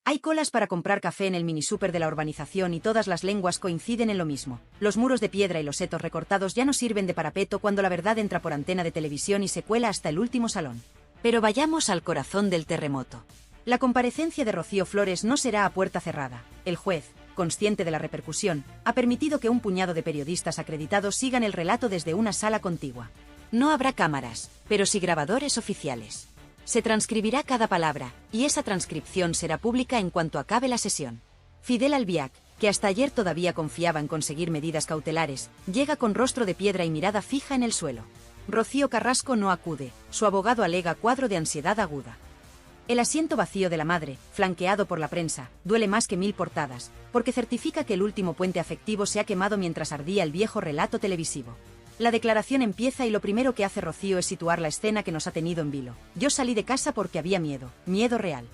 Speaker 7: Hay colas para comprar café en el minisúper de la urbanización y todas las lenguas coinciden en lo mismo. Los muros de piedra y los setos recortados ya no sirven de parapeto cuando la verdad entra por antena de televisión y se cuela hasta el último salón. Pero vayamos al corazón del terremoto. La comparecencia de Rocío Flores no será a puerta cerrada. El juez, consciente de la repercusión, ha permitido que un puñado de periodistas acreditados sigan el relato desde una sala contigua. No habrá cámaras, pero sí grabadores oficiales. Se transcribirá cada palabra, y esa transcripción será pública en cuanto acabe la sesión. Fidel Albiac, que hasta ayer todavía confiaba en conseguir medidas cautelares, llega con rostro de piedra y mirada fija en el suelo. Rocío Carrasco no acude, su abogado alega cuadro de ansiedad aguda. El asiento vacío de la madre, flanqueado por la prensa, duele más que 1000 portadas, porque certifica que el último puente afectivo se ha quemado mientras ardía el viejo relato televisivo. La declaración empieza y lo primero que hace Rocío es situar la escena que nos ha tenido en vilo. Yo salí de casa porque había miedo, miedo real.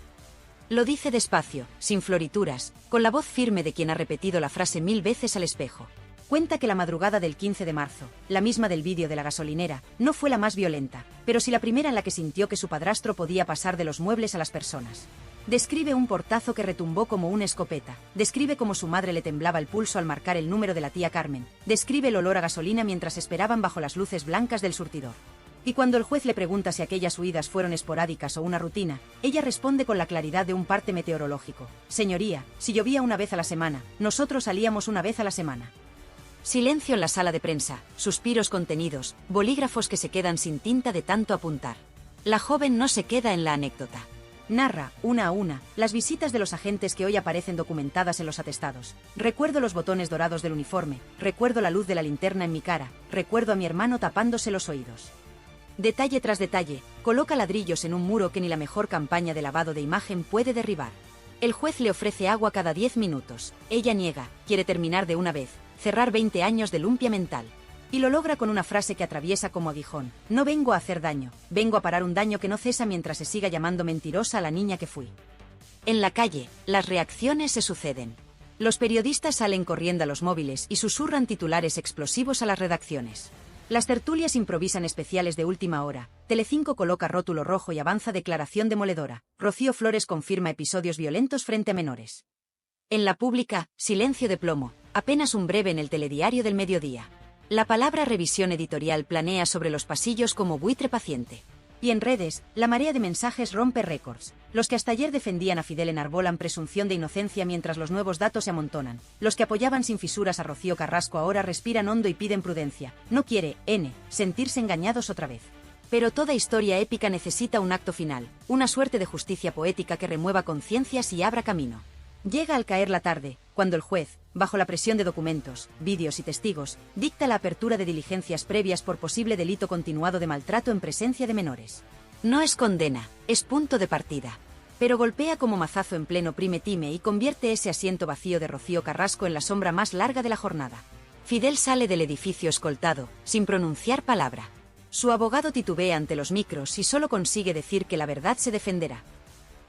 Speaker 7: Lo dice despacio, sin florituras, con la voz firme de quien ha repetido la frase 1000 veces al espejo. Cuenta que la madrugada del 15 de marzo, la misma del vídeo de la gasolinera, no fue la más violenta, pero sí la primera en la que sintió que su padrastro podía pasar de los muebles a las personas. Describe un portazo que retumbó como una escopeta, describe cómo su madre le temblaba el pulso al marcar el número de la tía Carmen, describe el olor a gasolina mientras esperaban bajo las luces blancas del surtidor. Y cuando el juez le pregunta si aquellas huidas fueron esporádicas o una rutina, ella responde con la claridad de un parte meteorológico: Señoría, si llovía una vez a la semana, nosotros salíamos una vez a la semana. Silencio en la sala de prensa, suspiros contenidos, bolígrafos que se quedan sin tinta de tanto apuntar. La joven no se queda en la anécdota. Narra, una a una, las visitas de los agentes que hoy aparecen documentadas en los atestados. Recuerdo los botones dorados del uniforme, recuerdo la luz de la linterna en mi cara, recuerdo a mi hermano tapándose los oídos. Detalle tras detalle, coloca ladrillos en un muro que ni la mejor campaña de lavado de imagen puede derribar. El juez le ofrece agua cada 10 minutos. Ella niega, quiere terminar de una vez, cerrar 20 años de lumpia mental. Y lo logra con una frase que atraviesa como aguijón: no vengo a hacer daño, vengo a parar un daño que no cesa mientras se siga llamando mentirosa a la niña que fui. En la calle, las reacciones se suceden. Los periodistas salen corriendo a los móviles y susurran titulares explosivos a las redacciones. Las tertulias improvisan especiales de última hora. Telecinco coloca rótulo rojo y avanza declaración demoledora. Rocío Flores confirma episodios violentos frente a menores. En la pública, silencio de plomo, apenas un breve en el telediario del mediodía. La palabra revisión editorial planea sobre los pasillos como buitre paciente. Y en redes, la marea de mensajes rompe récords. Los que hasta ayer defendían a Fidel enarbolan presunción de inocencia mientras los nuevos datos se amontonan. Los que apoyaban sin fisuras a Rocío Carrasco ahora respiran hondo y piden prudencia. No quiere, sentirse engañados otra vez. Pero toda historia épica necesita un acto final, una suerte de justicia poética que remueva conciencias y abra camino. Llega al caer la tarde, cuando el juez, bajo la presión de documentos, vídeos y testigos, dicta la apertura de diligencias previas por posible delito continuado de maltrato en presencia de menores. No es condena, es punto de partida. Pero golpea como mazazo en pleno prime time y convierte ese asiento vacío de Rocío Carrasco en la sombra más larga de la jornada. Fidel sale del edificio escoltado, sin pronunciar palabra. Su abogado titubea ante los micros y solo consigue decir que la verdad se defenderá.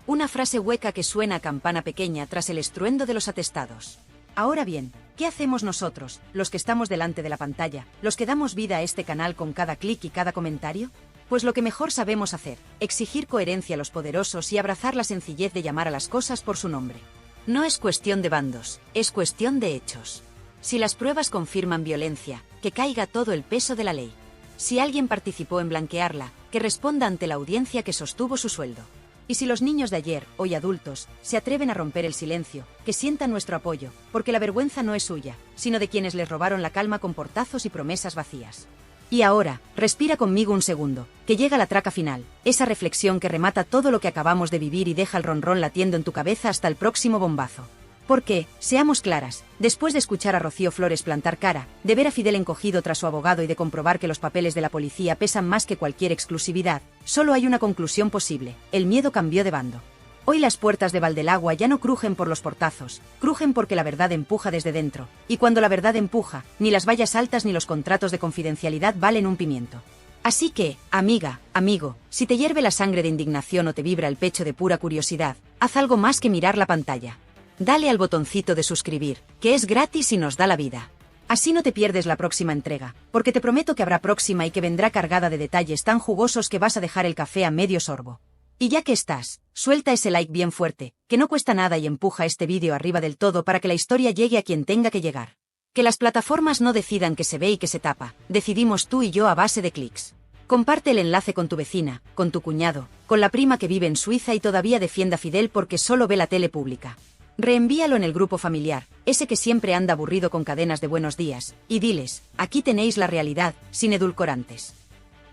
Speaker 7: Una frase hueca que suena a campana pequeña tras el estruendo de los atestados. Ahora bien, ¿qué hacemos nosotros, los que estamos delante de la pantalla, los que damos vida a este canal con cada clic y cada comentario? Pues lo que mejor sabemos hacer, exigir coherencia a los poderosos y abrazar la sencillez de llamar a las cosas por su nombre. No es cuestión de bandos, es cuestión de hechos. Si las pruebas confirman violencia, que caiga todo el peso de la ley. Si alguien participó en blanquearla, que responda ante la audiencia que sostuvo su sueldo. Y si los niños de ayer, hoy adultos, se atreven a romper el silencio, que sientan nuestro apoyo, porque la vergüenza no es suya, sino de quienes les robaron la calma con portazos y promesas vacías. Y ahora, respira conmigo un segundo, que llega la traca final, esa reflexión que remata todo lo que acabamos de vivir y deja el ronrón latiendo en tu cabeza hasta el próximo bombazo. Porque, seamos claras, después de escuchar a Rocío Flores plantar cara, de ver a Fidel encogido tras su abogado y de comprobar que los papeles de la policía pesan más que cualquier exclusividad, solo hay una conclusión posible: el miedo cambió de bando. Hoy las puertas de Valdelagua ya no crujen por los portazos, crujen porque la verdad empuja desde dentro, y cuando la verdad empuja, ni las vallas altas ni los contratos de confidencialidad valen un pimiento. Así que, amiga, amigo, si te hierve la sangre de indignación o te vibra el pecho de pura curiosidad, haz algo más que mirar la pantalla. Dale al botoncito de suscribir, que es gratis y nos da la vida. Así no te pierdes la próxima entrega, porque te prometo que habrá próxima y que vendrá cargada de detalles tan jugosos que vas a dejar el café a medio sorbo. Y ya que estás, suelta ese like bien fuerte, que no cuesta nada, y empuja este vídeo arriba del todo para que la historia llegue a quien tenga que llegar. Que las plataformas no decidan que se ve y que se tapa, decidimos tú y yo a base de clics. Comparte el enlace con tu vecina, con tu cuñado, con la prima que vive en Suiza y todavía defienda a Fidel porque solo ve la tele pública. Reenvíalo en el grupo familiar, ese que siempre anda aburrido con cadenas de buenos días, y diles: aquí tenéis la realidad, sin edulcorantes.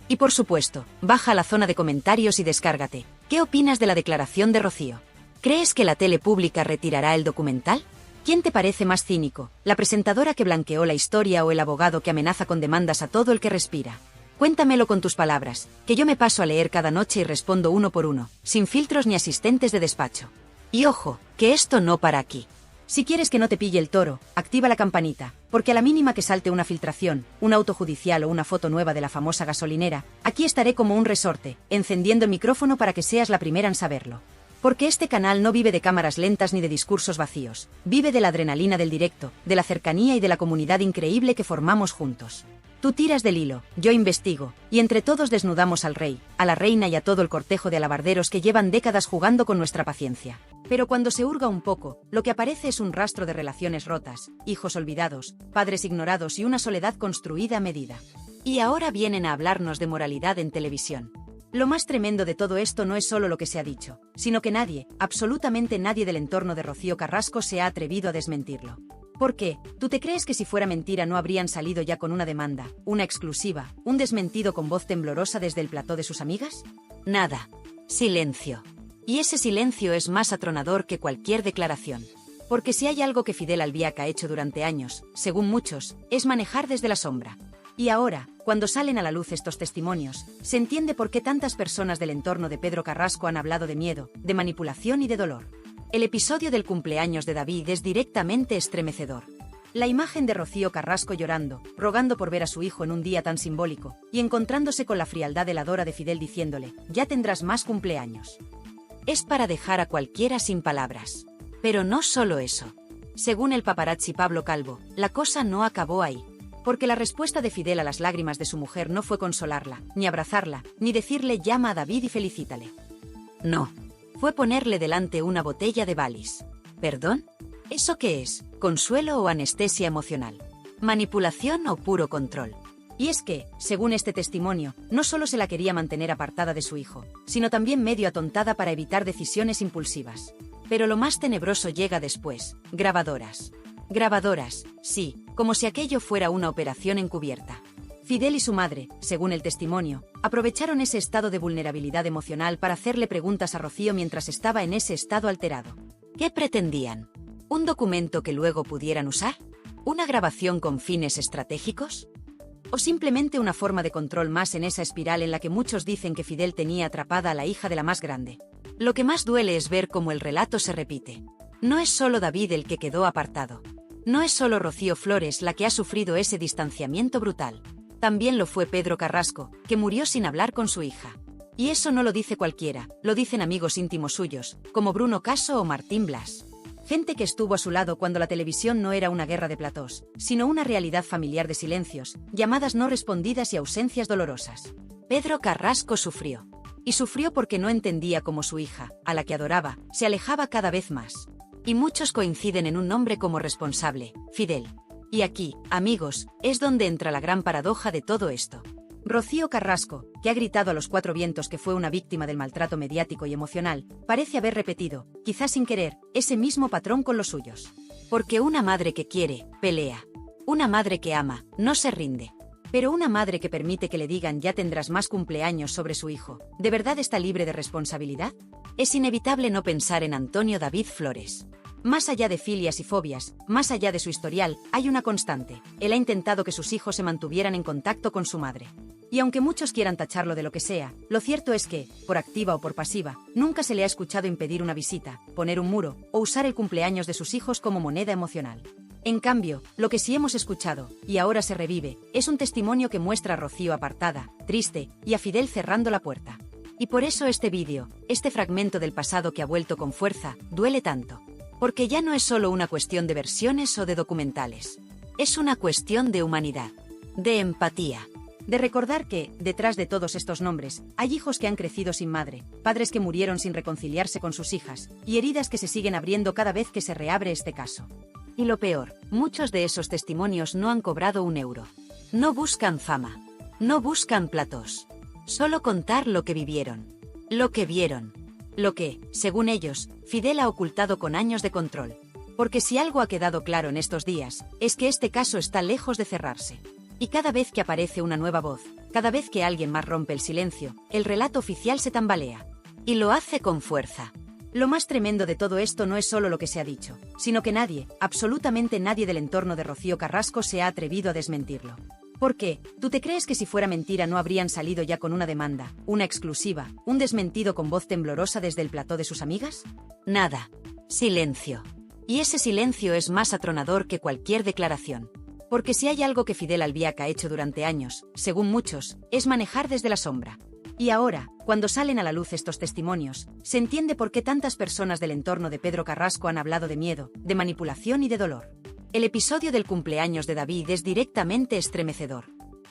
Speaker 7: Y por supuesto, baja a la zona de comentarios y descárgate. ¿Qué opinas de la declaración de Rocío? ¿Crees que la tele pública retirará el documental? ¿Quién te parece más cínico, la presentadora que blanqueó la historia o el abogado que amenaza con demandas a todo el que respira? Cuéntamelo con tus palabras, que yo me paso a leer cada noche y respondo uno por uno, sin filtros ni asistentes de despacho. Y ojo, que esto no para aquí. Si quieres que no te pille el toro, activa la campanita, porque a la mínima que salte una filtración, un auto judicial o una foto nueva de la famosa gasolinera, aquí estaré como un resorte, encendiendo el micrófono para que seas la primera en saberlo. Porque este canal no vive de cámaras lentas ni de discursos vacíos, vive de la adrenalina del directo, de la cercanía y de la comunidad increíble que formamos juntos. Tú tiras del hilo, yo investigo, y entre todos desnudamos al rey, a la reina y a todo el cortejo de alabarderos que llevan décadas jugando con nuestra paciencia. Pero cuando se hurga un poco, lo que aparece es un rastro de relaciones rotas, hijos olvidados, padres ignorados y una soledad construida a medida. Y ahora vienen a hablarnos de moralidad en televisión. Lo más tremendo de todo esto no es solo lo que se ha dicho, sino que nadie, absolutamente nadie del entorno de Rocío Carrasco se ha atrevido a desmentirlo. ¿Por qué? ¿Tú te crees que si fuera mentira no habrían salido ya con una demanda, una exclusiva, un desmentido con voz temblorosa desde el plató de sus amigas? Nada. Silencio. Y ese silencio es más atronador que cualquier declaración. Porque si hay algo que Fidel Albiac ha hecho durante años, según muchos, es manejar desde la sombra. Y ahora, cuando salen a la luz estos testimonios, se entiende por qué tantas personas del entorno de Pedro Carrasco han hablado de miedo, de manipulación y de dolor. El episodio del cumpleaños de David es directamente estremecedor. La imagen de Rocío Carrasco llorando, rogando por ver a su hijo en un día tan simbólico, y encontrándose con la frialdad heladora de Fidel diciéndole: ya tendrás más cumpleaños. Es para dejar a cualquiera sin palabras. Pero no solo eso. Según el paparazzi Pablo Calvo, la cosa no acabó ahí. Porque la respuesta de Fidel a las lágrimas de su mujer no fue consolarla, ni abrazarla, ni decirle llama a David y felicítale. No. Fue ponerle delante una botella de Baileys. ¿Perdón? ¿Eso qué es? ¿Consuelo o anestesia emocional? ¿Manipulación o puro control? Y es que, según este testimonio, no solo se la quería mantener apartada de su hijo, sino también medio atontada para evitar decisiones impulsivas. Pero lo más tenebroso llega después: grabadoras. Grabadoras, sí, como si aquello fuera una operación encubierta. Fidel y su madre, según el testimonio, aprovecharon ese estado de vulnerabilidad emocional para hacerle preguntas a Rocío mientras estaba en ese estado alterado. ¿Qué pretendían? ¿Un documento que luego pudieran usar? ¿Una grabación con fines estratégicos? ¿O simplemente una forma de control más en esa espiral en la que muchos dicen que Fidel tenía atrapada a la hija de la más grande? Lo que más duele es ver cómo el relato se repite. No es solo David el que quedó apartado. No es solo Rocío Flores la que ha sufrido ese distanciamiento brutal. También lo fue Pedro Carrasco, que murió sin hablar con su hija. Y eso no lo dice cualquiera, lo dicen amigos íntimos suyos, como Bruno Caso o Martín Blas. Gente que estuvo a su lado cuando la televisión no era una guerra de platós, sino una realidad familiar de silencios, llamadas no respondidas y ausencias dolorosas. Pedro Carrasco sufrió. Y sufrió porque no entendía cómo su hija, a la que adoraba, se alejaba cada vez más. Y muchos coinciden en un nombre como responsable: Fidel. Y aquí, amigos, es donde entra la gran paradoja de todo esto. Rocío Carrasco, que ha gritado a los cuatro vientos que fue una víctima del maltrato mediático y emocional, parece haber repetido, quizás sin querer, ese mismo patrón con los suyos. Porque una madre que quiere, pelea. Una madre que ama, no se rinde. Pero una madre que permite que le digan ya tendrás más cumpleaños sobre su hijo, ¿de verdad está libre de responsabilidad? Es inevitable no pensar en Antonio David Flores. Más allá de filias y fobias, más allá de su historial, hay una constante. Él ha intentado que sus hijos se mantuvieran en contacto con su madre. Y aunque muchos quieran tacharlo de lo que sea, lo cierto es que, por activa o por pasiva, nunca se le ha escuchado impedir una visita, poner un muro, o usar el cumpleaños de sus hijos como moneda emocional. En cambio, lo que sí hemos escuchado, y ahora se revive, es un testimonio que muestra a Rocío apartada, triste, y a Fidel cerrando la puerta. Y por eso este vídeo, este fragmento del pasado que ha vuelto con fuerza, duele tanto. Porque ya no es solo una cuestión de versiones o de documentales. Es una cuestión de humanidad, de empatía. De recordar que, detrás de todos estos nombres, hay hijos que han crecido sin madre, padres que murieron sin reconciliarse con sus hijas, y heridas que se siguen abriendo cada vez que se reabre este caso. Y lo peor, muchos de esos testimonios no han cobrado un euro. No buscan fama. No buscan platós. Solo contar lo que vivieron. Lo que vieron. Lo que, según ellos, Fidel ha ocultado con años de control. Porque si algo ha quedado claro en estos días, es que este caso está lejos de cerrarse. Y cada vez que aparece una nueva voz, cada vez que alguien más rompe el silencio, el relato oficial se tambalea. Y lo hace con fuerza. Lo más tremendo de todo esto no es solo lo que se ha dicho, sino que nadie, absolutamente nadie del entorno de Rocío Carrasco se ha atrevido a desmentirlo. ¿Por qué? ¿Tú te crees que si fuera mentira no habrían salido ya con una demanda, una exclusiva, un desmentido con voz temblorosa desde el plató de sus amigas? Nada. Silencio. Y ese silencio es más atronador que cualquier declaración. Porque si hay algo que Fidel Albiac ha hecho durante años, según muchos, es manejar desde la sombra. Y ahora, cuando salen a la luz estos testimonios, se entiende por qué tantas personas del entorno de Pedro Carrasco han hablado de miedo, de manipulación y de dolor. El episodio del cumpleaños de David es directamente estremecedor.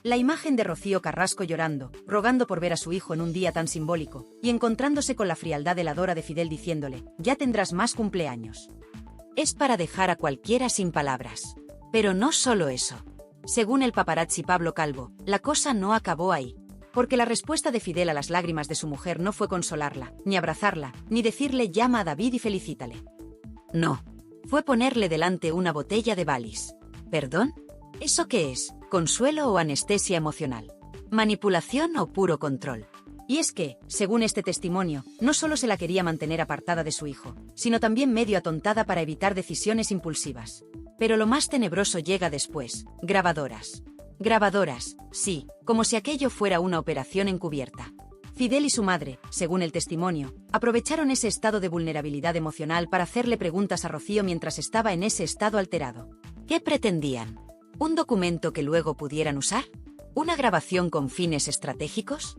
Speaker 7: La imagen de Rocío Carrasco llorando, rogando por ver a su hijo en un día tan simbólico, y encontrándose con la frialdad heladora de Fidel diciéndole, ya tendrás más cumpleaños. Es para dejar a cualquiera sin palabras. Pero no solo eso. Según el paparazzi Pablo Calvo, la cosa no acabó ahí. Porque la respuesta de Fidel a las lágrimas de su mujer no fue consolarla, ni abrazarla, ni decirle llama a David y felicítale. No. Fue ponerle delante una botella de Baileys. ¿Perdón? ¿Eso qué es? ¿Consuelo o anestesia emocional? ¿Manipulación o puro control? Y es que, según este testimonio, no solo se la quería mantener apartada de su hijo, sino también medio atontada para evitar decisiones impulsivas. Pero lo más tenebroso llega después, grabadoras. Grabadoras, sí, como si aquello fuera una operación encubierta. Fidel y su madre, según el testimonio, aprovecharon ese estado de vulnerabilidad emocional para hacerle preguntas a Rocío mientras estaba en ese estado alterado. ¿Qué pretendían? ¿Un documento que luego pudieran usar? ¿Una grabación con fines estratégicos?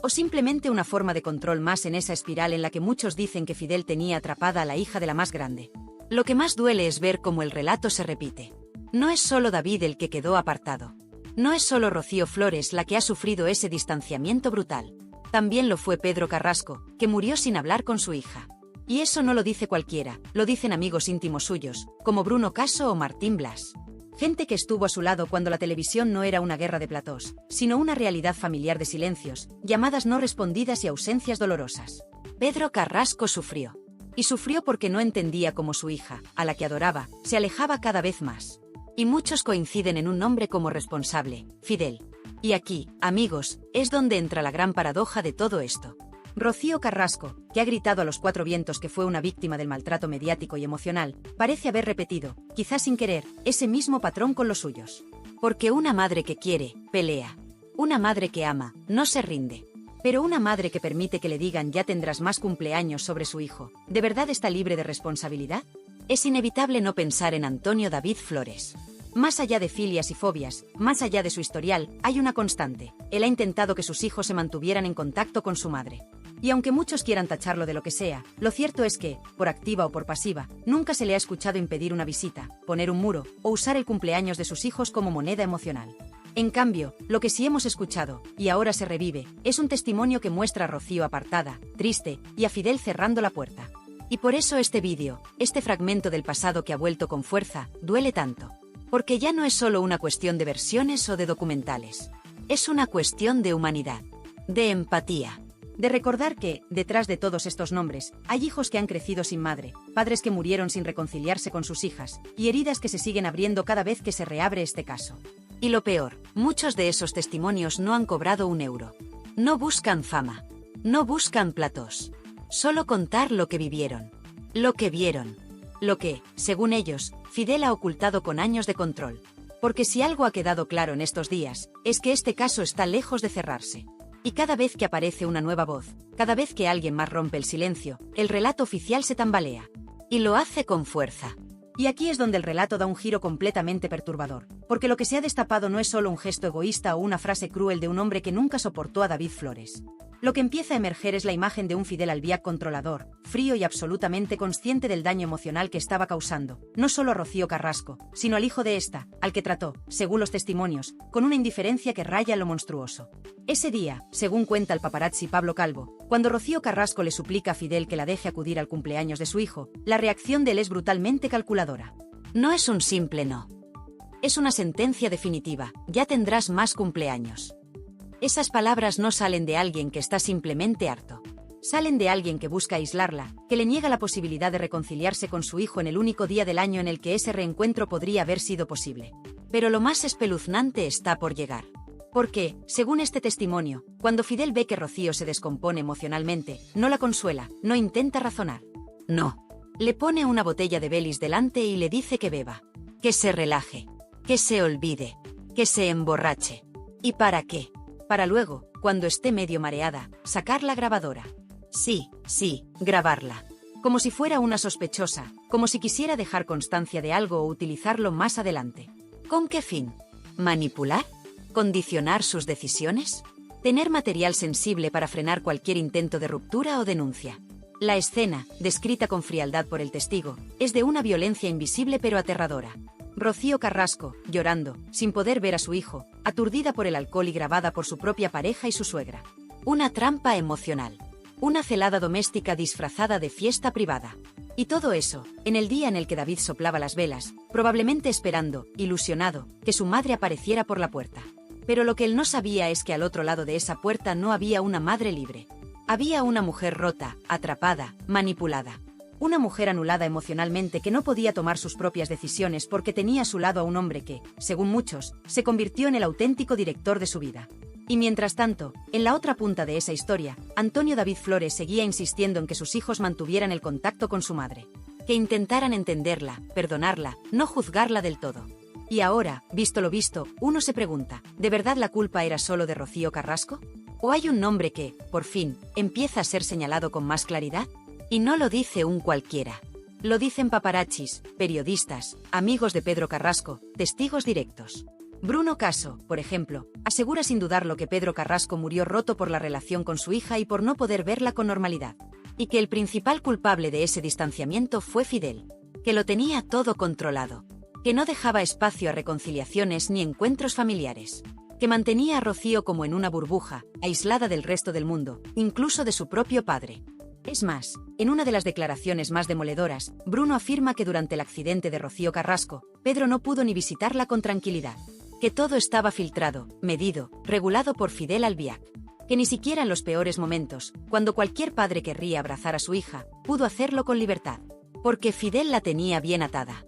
Speaker 7: ¿O simplemente una forma de control más en esa espiral en la que muchos dicen que Fidel tenía atrapada a la hija de la más grande? Lo que más duele es ver cómo el relato se repite. No es solo David el que quedó apartado. No es solo Rocío Flores la que ha sufrido ese distanciamiento brutal. También lo fue Pedro Carrasco, que murió sin hablar con su hija. Y eso no lo dice cualquiera, lo dicen amigos íntimos suyos, como Bruno Caso o Martín Blas. Gente que estuvo a su lado cuando la televisión no era una guerra de platós, sino una realidad familiar de silencios, llamadas no respondidas y ausencias dolorosas. Pedro Carrasco sufrió. Y sufrió porque no entendía cómo su hija, a la que adoraba, se alejaba cada vez más. Y muchos coinciden en un nombre como responsable, Fidel. Y aquí, amigos, es donde entra la gran paradoja de todo esto. Rocío Carrasco, que ha gritado a los cuatro vientos que fue una víctima del maltrato mediático y emocional, parece haber repetido, quizás sin querer, ese mismo patrón con los suyos. Porque una madre que quiere, pelea. Una madre que ama, no se rinde. Pero una madre que permite que le digan ya tendrás más cumpleaños sobre su hijo, ¿de verdad está libre de responsabilidad? Es inevitable no pensar en Antonio David Flores. Más allá de filias y fobias, más allá de su historial, hay una constante. Él ha intentado que sus hijos se mantuvieran en contacto con su madre. Y aunque muchos quieran tacharlo de lo que sea, lo cierto es que, por activa o por pasiva, nunca se le ha escuchado impedir una visita, poner un muro, o usar el cumpleaños de sus hijos como moneda emocional. En cambio, lo que sí hemos escuchado, y ahora se revive, es un testimonio que muestra a Rocío apartada, triste, y a Fidel cerrando la puerta. Y por eso este vídeo, este fragmento del pasado que ha vuelto con fuerza, duele tanto. Porque ya no es solo una cuestión de versiones o de documentales. Es una cuestión de humanidad, de empatía. De recordar que, detrás de todos estos nombres, hay hijos que han crecido sin madre, padres que murieron sin reconciliarse con sus hijas, y heridas que se siguen abriendo cada vez que se reabre este caso. Y lo peor, muchos de esos testimonios no han cobrado un euro. No buscan fama. No buscan platós. Solo contar lo que vivieron. Lo que vieron. Lo que, según ellos, Fidel ha ocultado con años de control. Porque si algo ha quedado claro en estos días, es que este caso está lejos de cerrarse. Y cada vez que aparece una nueva voz, cada vez que alguien más rompe el silencio, el relato oficial se tambalea. Y lo hace con fuerza. Y aquí es donde el relato da un giro completamente perturbador, porque lo que se ha destapado no es solo un gesto egoísta o una frase cruel de un hombre que nunca soportó a David Flores. Lo que empieza a emerger es la imagen de un Fidel Albiac controlador, frío y absolutamente consciente del daño emocional que estaba causando, no solo a Rocío Carrasco, sino al hijo de esta, al que trató, según los testimonios, con una indiferencia que raya lo monstruoso. Ese día, según cuenta el paparazzi Pablo Calvo, cuando Rocío Carrasco le suplica a Fidel que la deje acudir al cumpleaños de su hijo, la reacción de él es brutalmente calculadora. No es un simple no. Es una sentencia definitiva, ya tendrás más cumpleaños. Esas palabras no salen de alguien que está simplemente harto. Salen de alguien que busca aislarla, que le niega la posibilidad de reconciliarse con su hijo en el único día del año en el que ese reencuentro podría haber sido posible. Pero lo más espeluznante está por llegar. Porque, según este testimonio, cuando Fidel ve que Rocío se descompone emocionalmente, no la consuela, no intenta razonar. No. Le pone una botella de Belis delante y le dice que beba. Que se relaje. Que se olvide. Que se emborrache. ¿Y para qué? Para luego, cuando esté medio mareada, sacar la grabadora. Sí, grabarla. Como si fuera una sospechosa, como si quisiera dejar constancia de algo o utilizarlo más adelante. ¿Con qué fin? ¿Manipular? ¿Condicionar sus decisiones? ¿Tener material sensible para frenar cualquier intento de ruptura o denuncia? La escena, descrita con frialdad por el testigo, es de una violencia invisible pero aterradora. Rocío Carrasco, llorando, sin poder ver a su hijo, aturdida por el alcohol y grabada por su propia pareja y su suegra. Una trampa emocional. Una celada doméstica disfrazada de fiesta privada. Y todo eso, en el día en el que David soplaba las velas, probablemente esperando, ilusionado, que su madre apareciera por la puerta. Pero lo que él no sabía es que al otro lado de esa puerta no había una madre libre. Había una mujer rota, atrapada, manipulada. Una mujer anulada emocionalmente que no podía tomar sus propias decisiones porque tenía a su lado a un hombre que, según muchos, se convirtió en el auténtico director de su vida. Y mientras tanto, en la otra punta de esa historia, Antonio David Flores seguía insistiendo en que sus hijos mantuvieran el contacto con su madre. Que intentaran entenderla, perdonarla, no juzgarla del todo. Y ahora, visto lo visto, uno se pregunta, ¿de verdad la culpa era solo de Rocío Carrasco? ¿O hay un nombre que, por fin, empieza a ser señalado con más claridad? Y no lo dice un cualquiera. Lo dicen paparazzis, periodistas, amigos de Pedro Carrasco, testigos directos. Bruno Caso, por ejemplo, asegura sin dudarlo que Pedro Carrasco murió roto por la relación con su hija y por no poder verla con normalidad. Y que el principal culpable de ese distanciamiento fue Fidel. Que lo tenía todo controlado. Que no dejaba espacio a reconciliaciones ni encuentros familiares. Que mantenía a Rocío como en una burbuja, aislada del resto del mundo, incluso de su propio padre. Es más, en una de las declaraciones más demoledoras, Bruno afirma que durante el accidente de Rocío Carrasco, Pedro no pudo ni visitarla con tranquilidad. Que todo estaba filtrado, medido, regulado por Fidel Albiac. Que ni siquiera en los peores momentos, cuando cualquier padre querría abrazar a su hija, pudo hacerlo con libertad. Porque Fidel la tenía bien atada.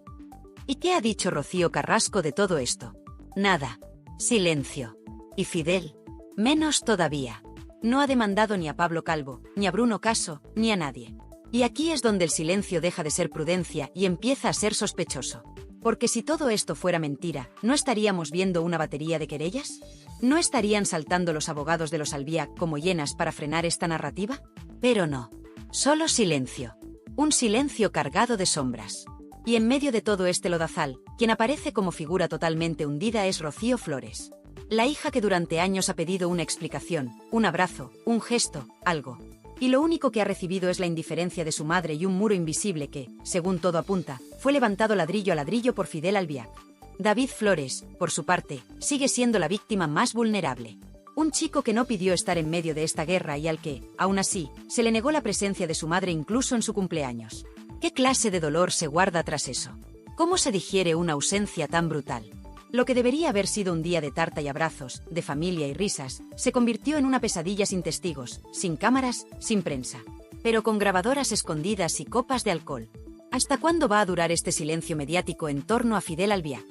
Speaker 7: ¿Y qué ha dicho Rocío Carrasco de todo esto? Nada. Silencio. ¿Y Fidel? Menos todavía. No ha demandado ni a Pablo Calvo, ni a Bruno Caso, ni a nadie. Y aquí es donde el silencio deja de ser prudencia y empieza a ser sospechoso. Porque si todo esto fuera mentira, ¿no estaríamos viendo una batería de querellas? ¿No estarían saltando los abogados de los Albiac como hienas para frenar esta narrativa? Pero no. Solo silencio. Un silencio cargado de sombras. Y en medio de todo este lodazal, quien aparece como figura totalmente hundida es Rocío Flores. La hija que durante años ha pedido una explicación, un abrazo, un gesto, algo. Y lo único que ha recibido es la indiferencia de su madre y un muro invisible que, según todo apunta, fue levantado ladrillo a ladrillo por Fidel Albiac. David Flores, por su parte, sigue siendo la víctima más vulnerable. Un chico que no pidió estar en medio de esta guerra y al que, aún así, se le negó la presencia de su madre incluso en su cumpleaños. ¿Qué clase de dolor se guarda tras eso? ¿Cómo se digiere una ausencia tan brutal? Lo que debería haber sido un día de tarta y abrazos, de familia y risas, se convirtió en una pesadilla sin testigos, sin cámaras, sin prensa. Pero con grabadoras escondidas y copas de alcohol. ¿Hasta cuándo va a durar este silencio mediático en torno a Fidel Albiac?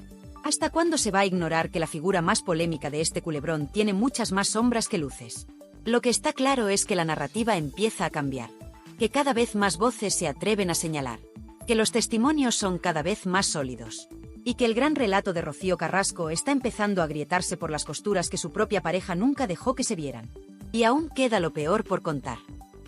Speaker 7: ¿Hasta cuándo se va a ignorar que la figura más polémica de este culebrón tiene muchas más sombras que luces? Lo que está claro es que la narrativa empieza a cambiar, que cada vez más voces se atreven a señalar, que los testimonios son cada vez más sólidos, y que el gran relato de Rocío Carrasco está empezando a agrietarse por las costuras que su propia pareja nunca dejó que se vieran. Y aún queda lo peor por contar,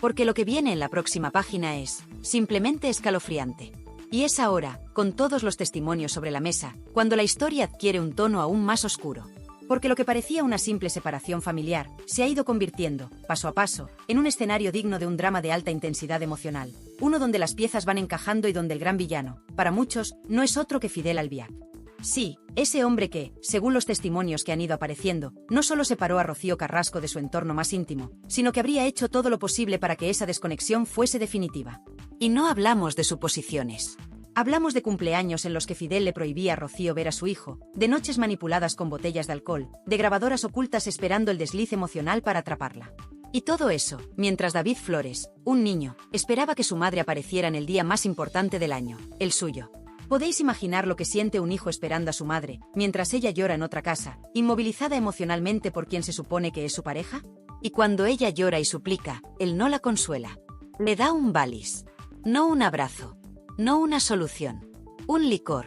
Speaker 7: porque lo que viene en la próxima página es, simplemente escalofriante. Y es ahora, con todos los testimonios sobre la mesa, cuando la historia adquiere un tono aún más oscuro. Porque lo que parecía una simple separación familiar, se ha ido convirtiendo, paso a paso, en un escenario digno de un drama de alta intensidad emocional. Uno donde las piezas van encajando y donde el gran villano, para muchos, no es otro que Fidel Albiac. Sí, ese hombre que, según los testimonios que han ido apareciendo, no solo separó a Rocío Carrasco de su entorno más íntimo, sino que habría hecho todo lo posible para que esa desconexión fuese definitiva. Y no hablamos de suposiciones. Hablamos de cumpleaños en los que Fidel le prohibía a Rocío ver a su hijo, de noches manipuladas con botellas de alcohol, de grabadoras ocultas esperando el desliz emocional para atraparla. Y todo eso, mientras David Flores, un niño, esperaba que su madre apareciera en el día más importante del año, el suyo. ¿Podéis imaginar lo que siente un hijo esperando a su madre, mientras ella llora en otra casa, inmovilizada emocionalmente por quien se supone que es su pareja? Y cuando ella llora y suplica, él no la consuela. Le da un balis. No un abrazo. No una solución. Un licor.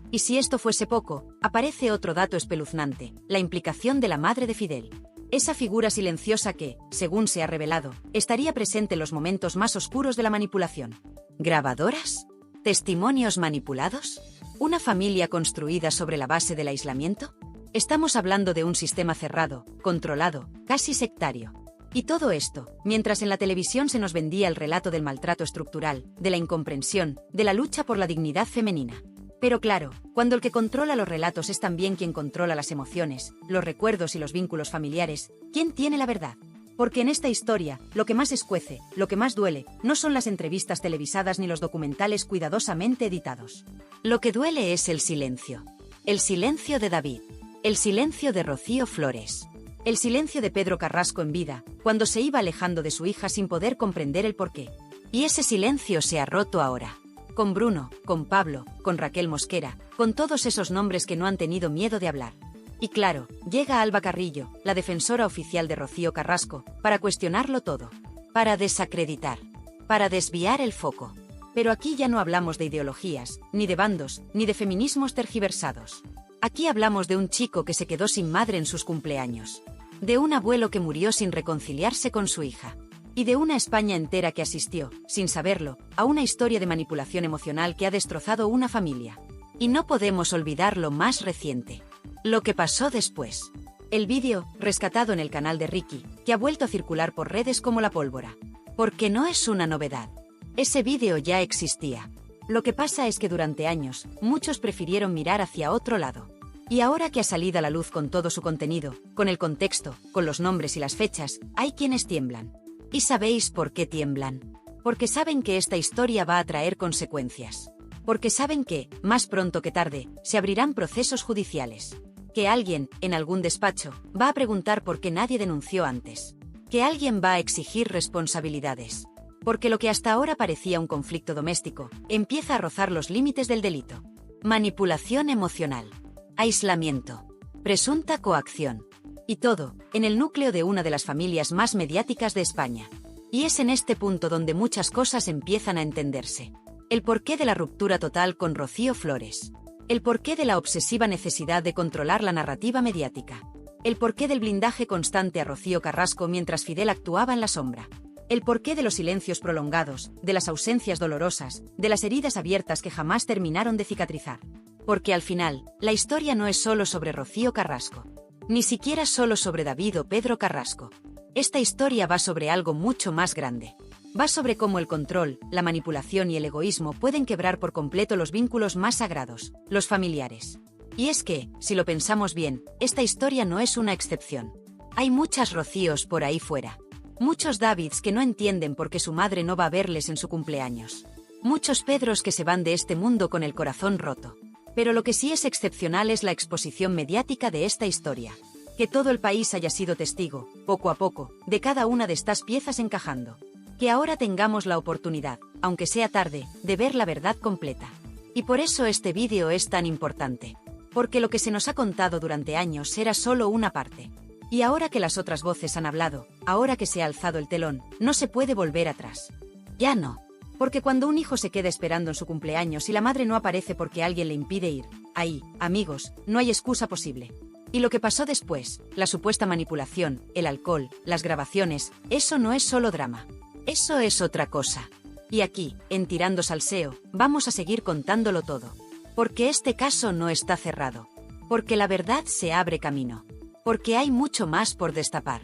Speaker 7: Y si esto fuese poco, aparece otro dato espeluznante, la implicación de la madre de Fidel. Esa figura silenciosa que, según se ha revelado, estaría presente en los momentos más oscuros de la manipulación. ¿Grabadoras? ¿Testimonios manipulados? ¿Una familia construida sobre la base del aislamiento? Estamos hablando de un sistema cerrado, controlado, casi sectario. Y todo esto, mientras en la televisión se nos vendía el relato del maltrato estructural, de la incomprensión, de la lucha por la dignidad femenina. Pero claro, cuando el que controla los relatos es también quien controla las emociones, los recuerdos y los vínculos familiares, ¿quién tiene la verdad? Porque en esta historia, lo que más escuece, lo que más duele, no son las entrevistas televisadas ni los documentales cuidadosamente editados. Lo que duele es el silencio. El silencio de David. El silencio de Rocío Flores. El silencio de Pedro Carrasco en vida, cuando se iba alejando de su hija sin poder comprender el porqué. Y ese silencio se ha roto ahora. Con Bruno, con Pablo, con Raquel Mosquera, con todos esos nombres que no han tenido miedo de hablar. Y claro, llega Alba Carrillo, la defensora oficial de Rocío Carrasco, para cuestionarlo todo. Para desacreditar. Para desviar el foco. Pero aquí ya no hablamos de ideologías, ni de bandos, ni de feminismos tergiversados. Aquí hablamos de un chico que se quedó sin madre en sus cumpleaños. De un abuelo que murió sin reconciliarse con su hija. Y de una España entera que asistió, sin saberlo, a una historia de manipulación emocional que ha destrozado una familia. Y no podemos olvidar lo más reciente. Lo que pasó después. El vídeo, rescatado en el canal de Ricky, que ha vuelto a circular por redes como la pólvora. Porque no es una novedad. Ese vídeo ya existía. Lo que pasa es que durante años, muchos prefirieron mirar hacia otro lado. Y ahora que ha salido a la luz con todo su contenido, con el contexto, con los nombres y las fechas, hay quienes tiemblan. ¿Y sabéis por qué tiemblan? Porque saben que esta historia va a traer consecuencias. Porque saben que, más pronto que tarde, se abrirán procesos judiciales. Que alguien, en algún despacho, va a preguntar por qué nadie denunció antes. Que alguien va a exigir responsabilidades. Porque lo que hasta ahora parecía un conflicto doméstico, empieza a rozar los límites del delito. Manipulación emocional. Aislamiento. Presunta coacción. Y todo, en el núcleo de una de las familias más mediáticas de España. Y es en este punto donde muchas cosas empiezan a entenderse. El porqué de la ruptura total con Rocío Flores. El porqué de la obsesiva necesidad de controlar la narrativa mediática. El porqué del blindaje constante a Rocío Carrasco mientras Fidel actuaba en la sombra. El porqué de los silencios prolongados, de las ausencias dolorosas, de las heridas abiertas que jamás terminaron de cicatrizar. Porque al final, la historia no es solo sobre Rocío Carrasco. Ni siquiera solo sobre David o Pedro Carrasco. Esta historia va sobre algo mucho más grande. Va sobre cómo el control, la manipulación y el egoísmo pueden quebrar por completo los vínculos más sagrados, los familiares. Y es que, si lo pensamos bien, esta historia no es una excepción. Hay muchas Rocíos por ahí fuera. Muchos Davids que no entienden por qué su madre no va a verles en su cumpleaños. Muchos Pedros que se van de este mundo con el corazón roto. Pero lo que sí es excepcional es la exposición mediática de esta historia. Que todo el país haya sido testigo, poco a poco, de cada una de estas piezas encajando. Que ahora tengamos la oportunidad, aunque sea tarde, de ver la verdad completa. Y por eso este vídeo es tan importante. porque lo que se nos ha contado durante años era solo una parte. Y ahora que las otras voces han hablado, ahora que se ha alzado el telón, no se puede volver atrás. Ya no. Porque cuando un hijo se queda esperando en su cumpleaños y la madre no aparece porque alguien le impide ir, ahí, amigos, no hay excusa posible. Y lo que pasó después, la supuesta manipulación, el alcohol, las grabaciones, eso no es solo drama. Eso es otra cosa. Y aquí, en Tirando Salseo, vamos a seguir contándolo todo. Porque este caso no está cerrado. Porque la verdad se abre camino. Porque hay mucho más por destapar.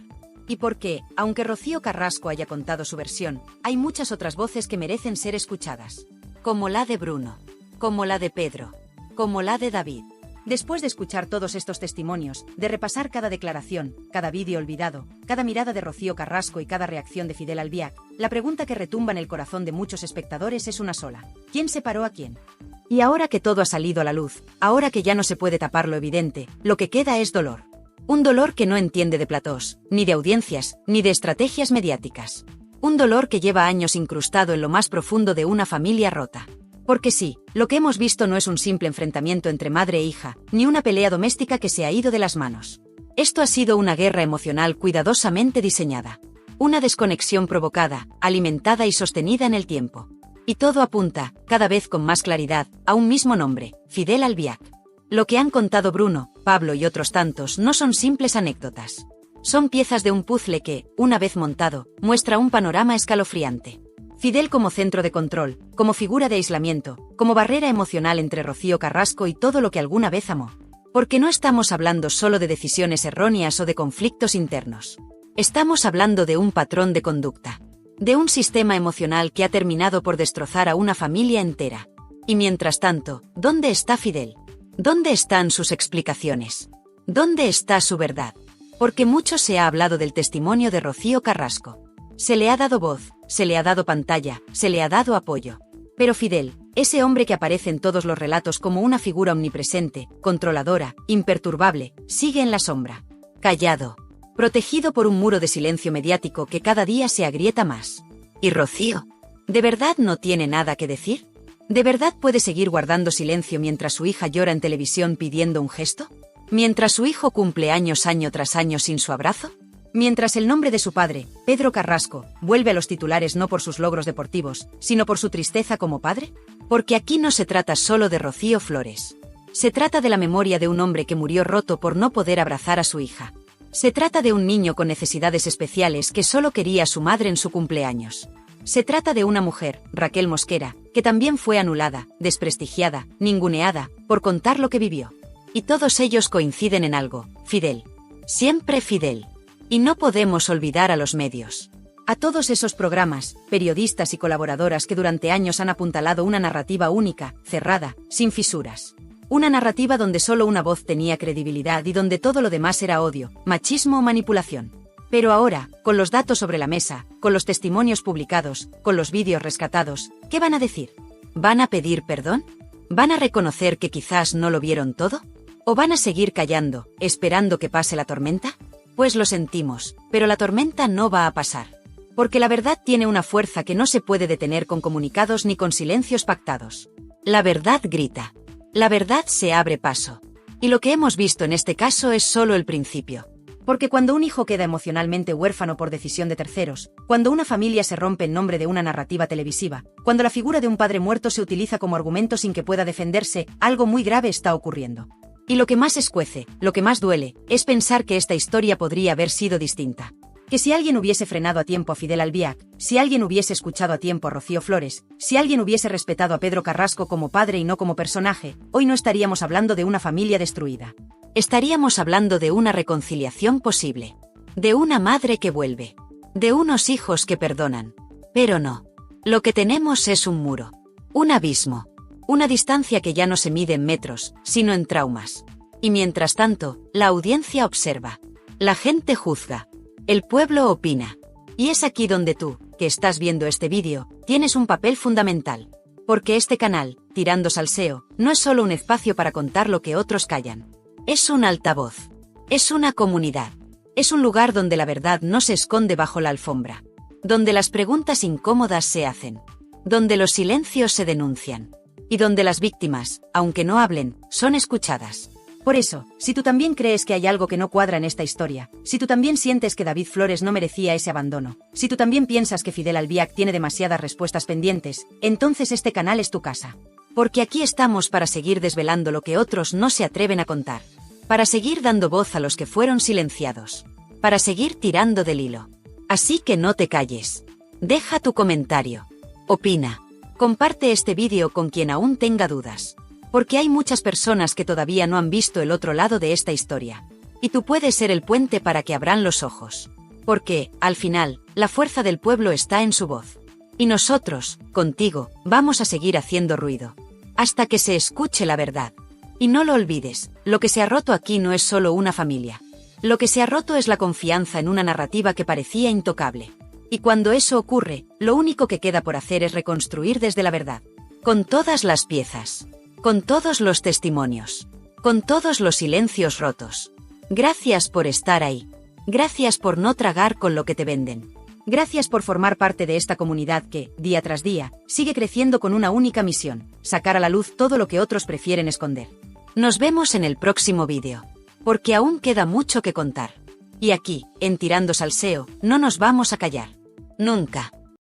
Speaker 7: Y porque, aunque Rocío Carrasco haya contado su versión, hay muchas otras voces que merecen ser escuchadas. Como la de Bruno. Como la de Pedro. Como la de David. Después de escuchar todos estos testimonios, de repasar cada declaración, cada vídeo olvidado, cada mirada de Rocío Carrasco y cada reacción de Fidel Albiac, la pregunta que retumba en el corazón de muchos espectadores es una sola. ¿Quién separó a quién? Y ahora que todo ha salido a la luz, ahora que ya no se puede tapar lo evidente, lo que queda es dolor. Un dolor que no entiende de platós, ni de audiencias, ni de estrategias mediáticas. Un dolor que lleva años incrustado en lo más profundo de una familia rota. Porque sí, lo que hemos visto no es un simple enfrentamiento entre madre e hija, ni una pelea doméstica que se ha ido de las manos. Esto ha sido una guerra emocional cuidadosamente diseñada. Una desconexión provocada, alimentada y sostenida en el tiempo. Y todo apunta, cada vez con más claridad, a un mismo nombre, Fidel Albiac. Lo que han contado Bruno, Pablo y otros tantos no son simples anécdotas. Son piezas de un puzzle que, una vez montado, muestra un panorama escalofriante. Fidel como centro de control, como figura de aislamiento, como barrera emocional entre Rocío Carrasco y todo lo que alguna vez amó. Porque no estamos hablando solo de decisiones erróneas o de conflictos internos. Estamos hablando de un patrón de conducta. De un sistema emocional que ha terminado por destrozar a una familia entera. Y mientras tanto, ¿dónde está Fidel? ¿Dónde están sus explicaciones? ¿Dónde está su verdad? Porque mucho se ha hablado del testimonio de Rocío Carrasco. Se le ha dado voz, se le ha dado pantalla, se le ha dado apoyo. Pero Fidel, ese hombre que aparece en todos los relatos como una figura omnipresente, controladora, imperturbable, sigue en la sombra. Callado. Protegido por un muro de silencio mediático que cada día se agrieta más. ¿Y Rocío? ¿De verdad no tiene nada que decir? ¿De verdad puede seguir guardando silencio mientras su hija llora en televisión pidiendo un gesto? ¿Mientras su hijo cumple años año tras año sin su abrazo? Mientras el nombre de su padre, Pedro Carrasco, vuelve a los titulares no por sus logros deportivos, sino por su tristeza como padre? Porque aquí no se trata solo de Rocío Flores. Se trata de la memoria de un hombre que murió roto por no poder abrazar a su hija. Se trata de un niño con necesidades especiales que solo quería a su madre en su cumpleaños. Se trata de una mujer, Raquel Mosquera, que también fue anulada, desprestigiada, ninguneada, por contar lo que vivió. Y todos ellos coinciden en algo, Fidel. Siempre Fidel. Y no podemos olvidar a los medios. A todos esos programas, periodistas y colaboradoras que durante años han apuntalado una narrativa única, cerrada, sin fisuras. Una narrativa donde solo una voz tenía credibilidad y donde todo lo demás era odio, machismo o manipulación. Pero ahora, con los datos sobre la mesa, con los testimonios publicados, con los vídeos rescatados, ¿qué van a decir? ¿Van a pedir perdón? ¿Van a reconocer que quizás no lo vieron todo? ¿O van a seguir callando, esperando que pase la tormenta? Pues lo sentimos, pero la tormenta no va a pasar. Porque la verdad tiene una fuerza que no se puede detener con comunicados ni con silencios pactados. La verdad grita. La verdad se abre paso. Y lo que hemos visto en este caso es solo el principio. Porque cuando un hijo queda emocionalmente huérfano por decisión de terceros, cuando una familia se rompe en nombre de una narrativa televisiva, cuando la figura de un padre muerto se utiliza como argumento sin que pueda defenderse, algo muy grave está ocurriendo. Y lo que más escuece, lo que más duele, es pensar que esta historia podría haber sido distinta. Que si alguien hubiese frenado a tiempo a Fidel Albiac, si alguien hubiese escuchado a tiempo a Rocío Flores, si alguien hubiese respetado a Pedro Carrasco como padre y no como personaje, hoy no estaríamos hablando de una familia destruida. Estaríamos hablando de una reconciliación posible. De una madre que vuelve. De unos hijos que perdonan. Pero no. Lo que tenemos es un muro. Un abismo. Una distancia que ya no se mide en metros, sino en traumas. Y mientras tanto, la audiencia observa. La gente juzga. El pueblo opina. Y es aquí donde tú, que estás viendo este vídeo, tienes un papel fundamental. Porque este canal, Tirando Salseo, no es solo un espacio para contar lo que otros callan. Es un altavoz. Es una comunidad. Es un lugar donde la verdad no se esconde bajo la alfombra. Donde las preguntas incómodas se hacen. Donde los silencios se denuncian. Y donde las víctimas, aunque no hablen, son escuchadas. Por eso, si tú también crees que hay algo que no cuadra en esta historia, si tú también sientes que David Flores no merecía ese abandono, si tú también piensas que Fidel Albiac tiene demasiadas respuestas pendientes, entonces este canal es tu casa. Porque aquí estamos para seguir desvelando lo que otros no se atreven a contar. Para seguir dando voz a los que fueron silenciados. Para seguir tirando del hilo. Así que no te calles. Deja tu comentario. Opina. Comparte este vídeo con quien aún tenga dudas. Porque hay muchas personas que todavía no han visto el otro lado de esta historia. Y tú puedes ser el puente para que abran los ojos. Porque, al final, la fuerza del pueblo está en su voz. Y nosotros, contigo, vamos a seguir haciendo ruido. Hasta que se escuche la verdad. Y no lo olvides, lo que se ha roto aquí no es solo una familia. Lo que se ha roto es la confianza en una narrativa que parecía intocable. Y cuando eso ocurre, lo único que queda por hacer es reconstruir desde la verdad. Con todas las piezas. Con todos los testimonios. Con todos los silencios rotos. Gracias por estar ahí. Gracias por no tragar con lo que te venden. Gracias por formar parte de esta comunidad que, día tras día, sigue creciendo con una única misión: sacar a la luz todo lo que otros prefieren esconder. Nos vemos en el próximo vídeo. Porque aún queda mucho que contar. Y aquí, en Tirando Salseo, no nos vamos a callar. Nunca.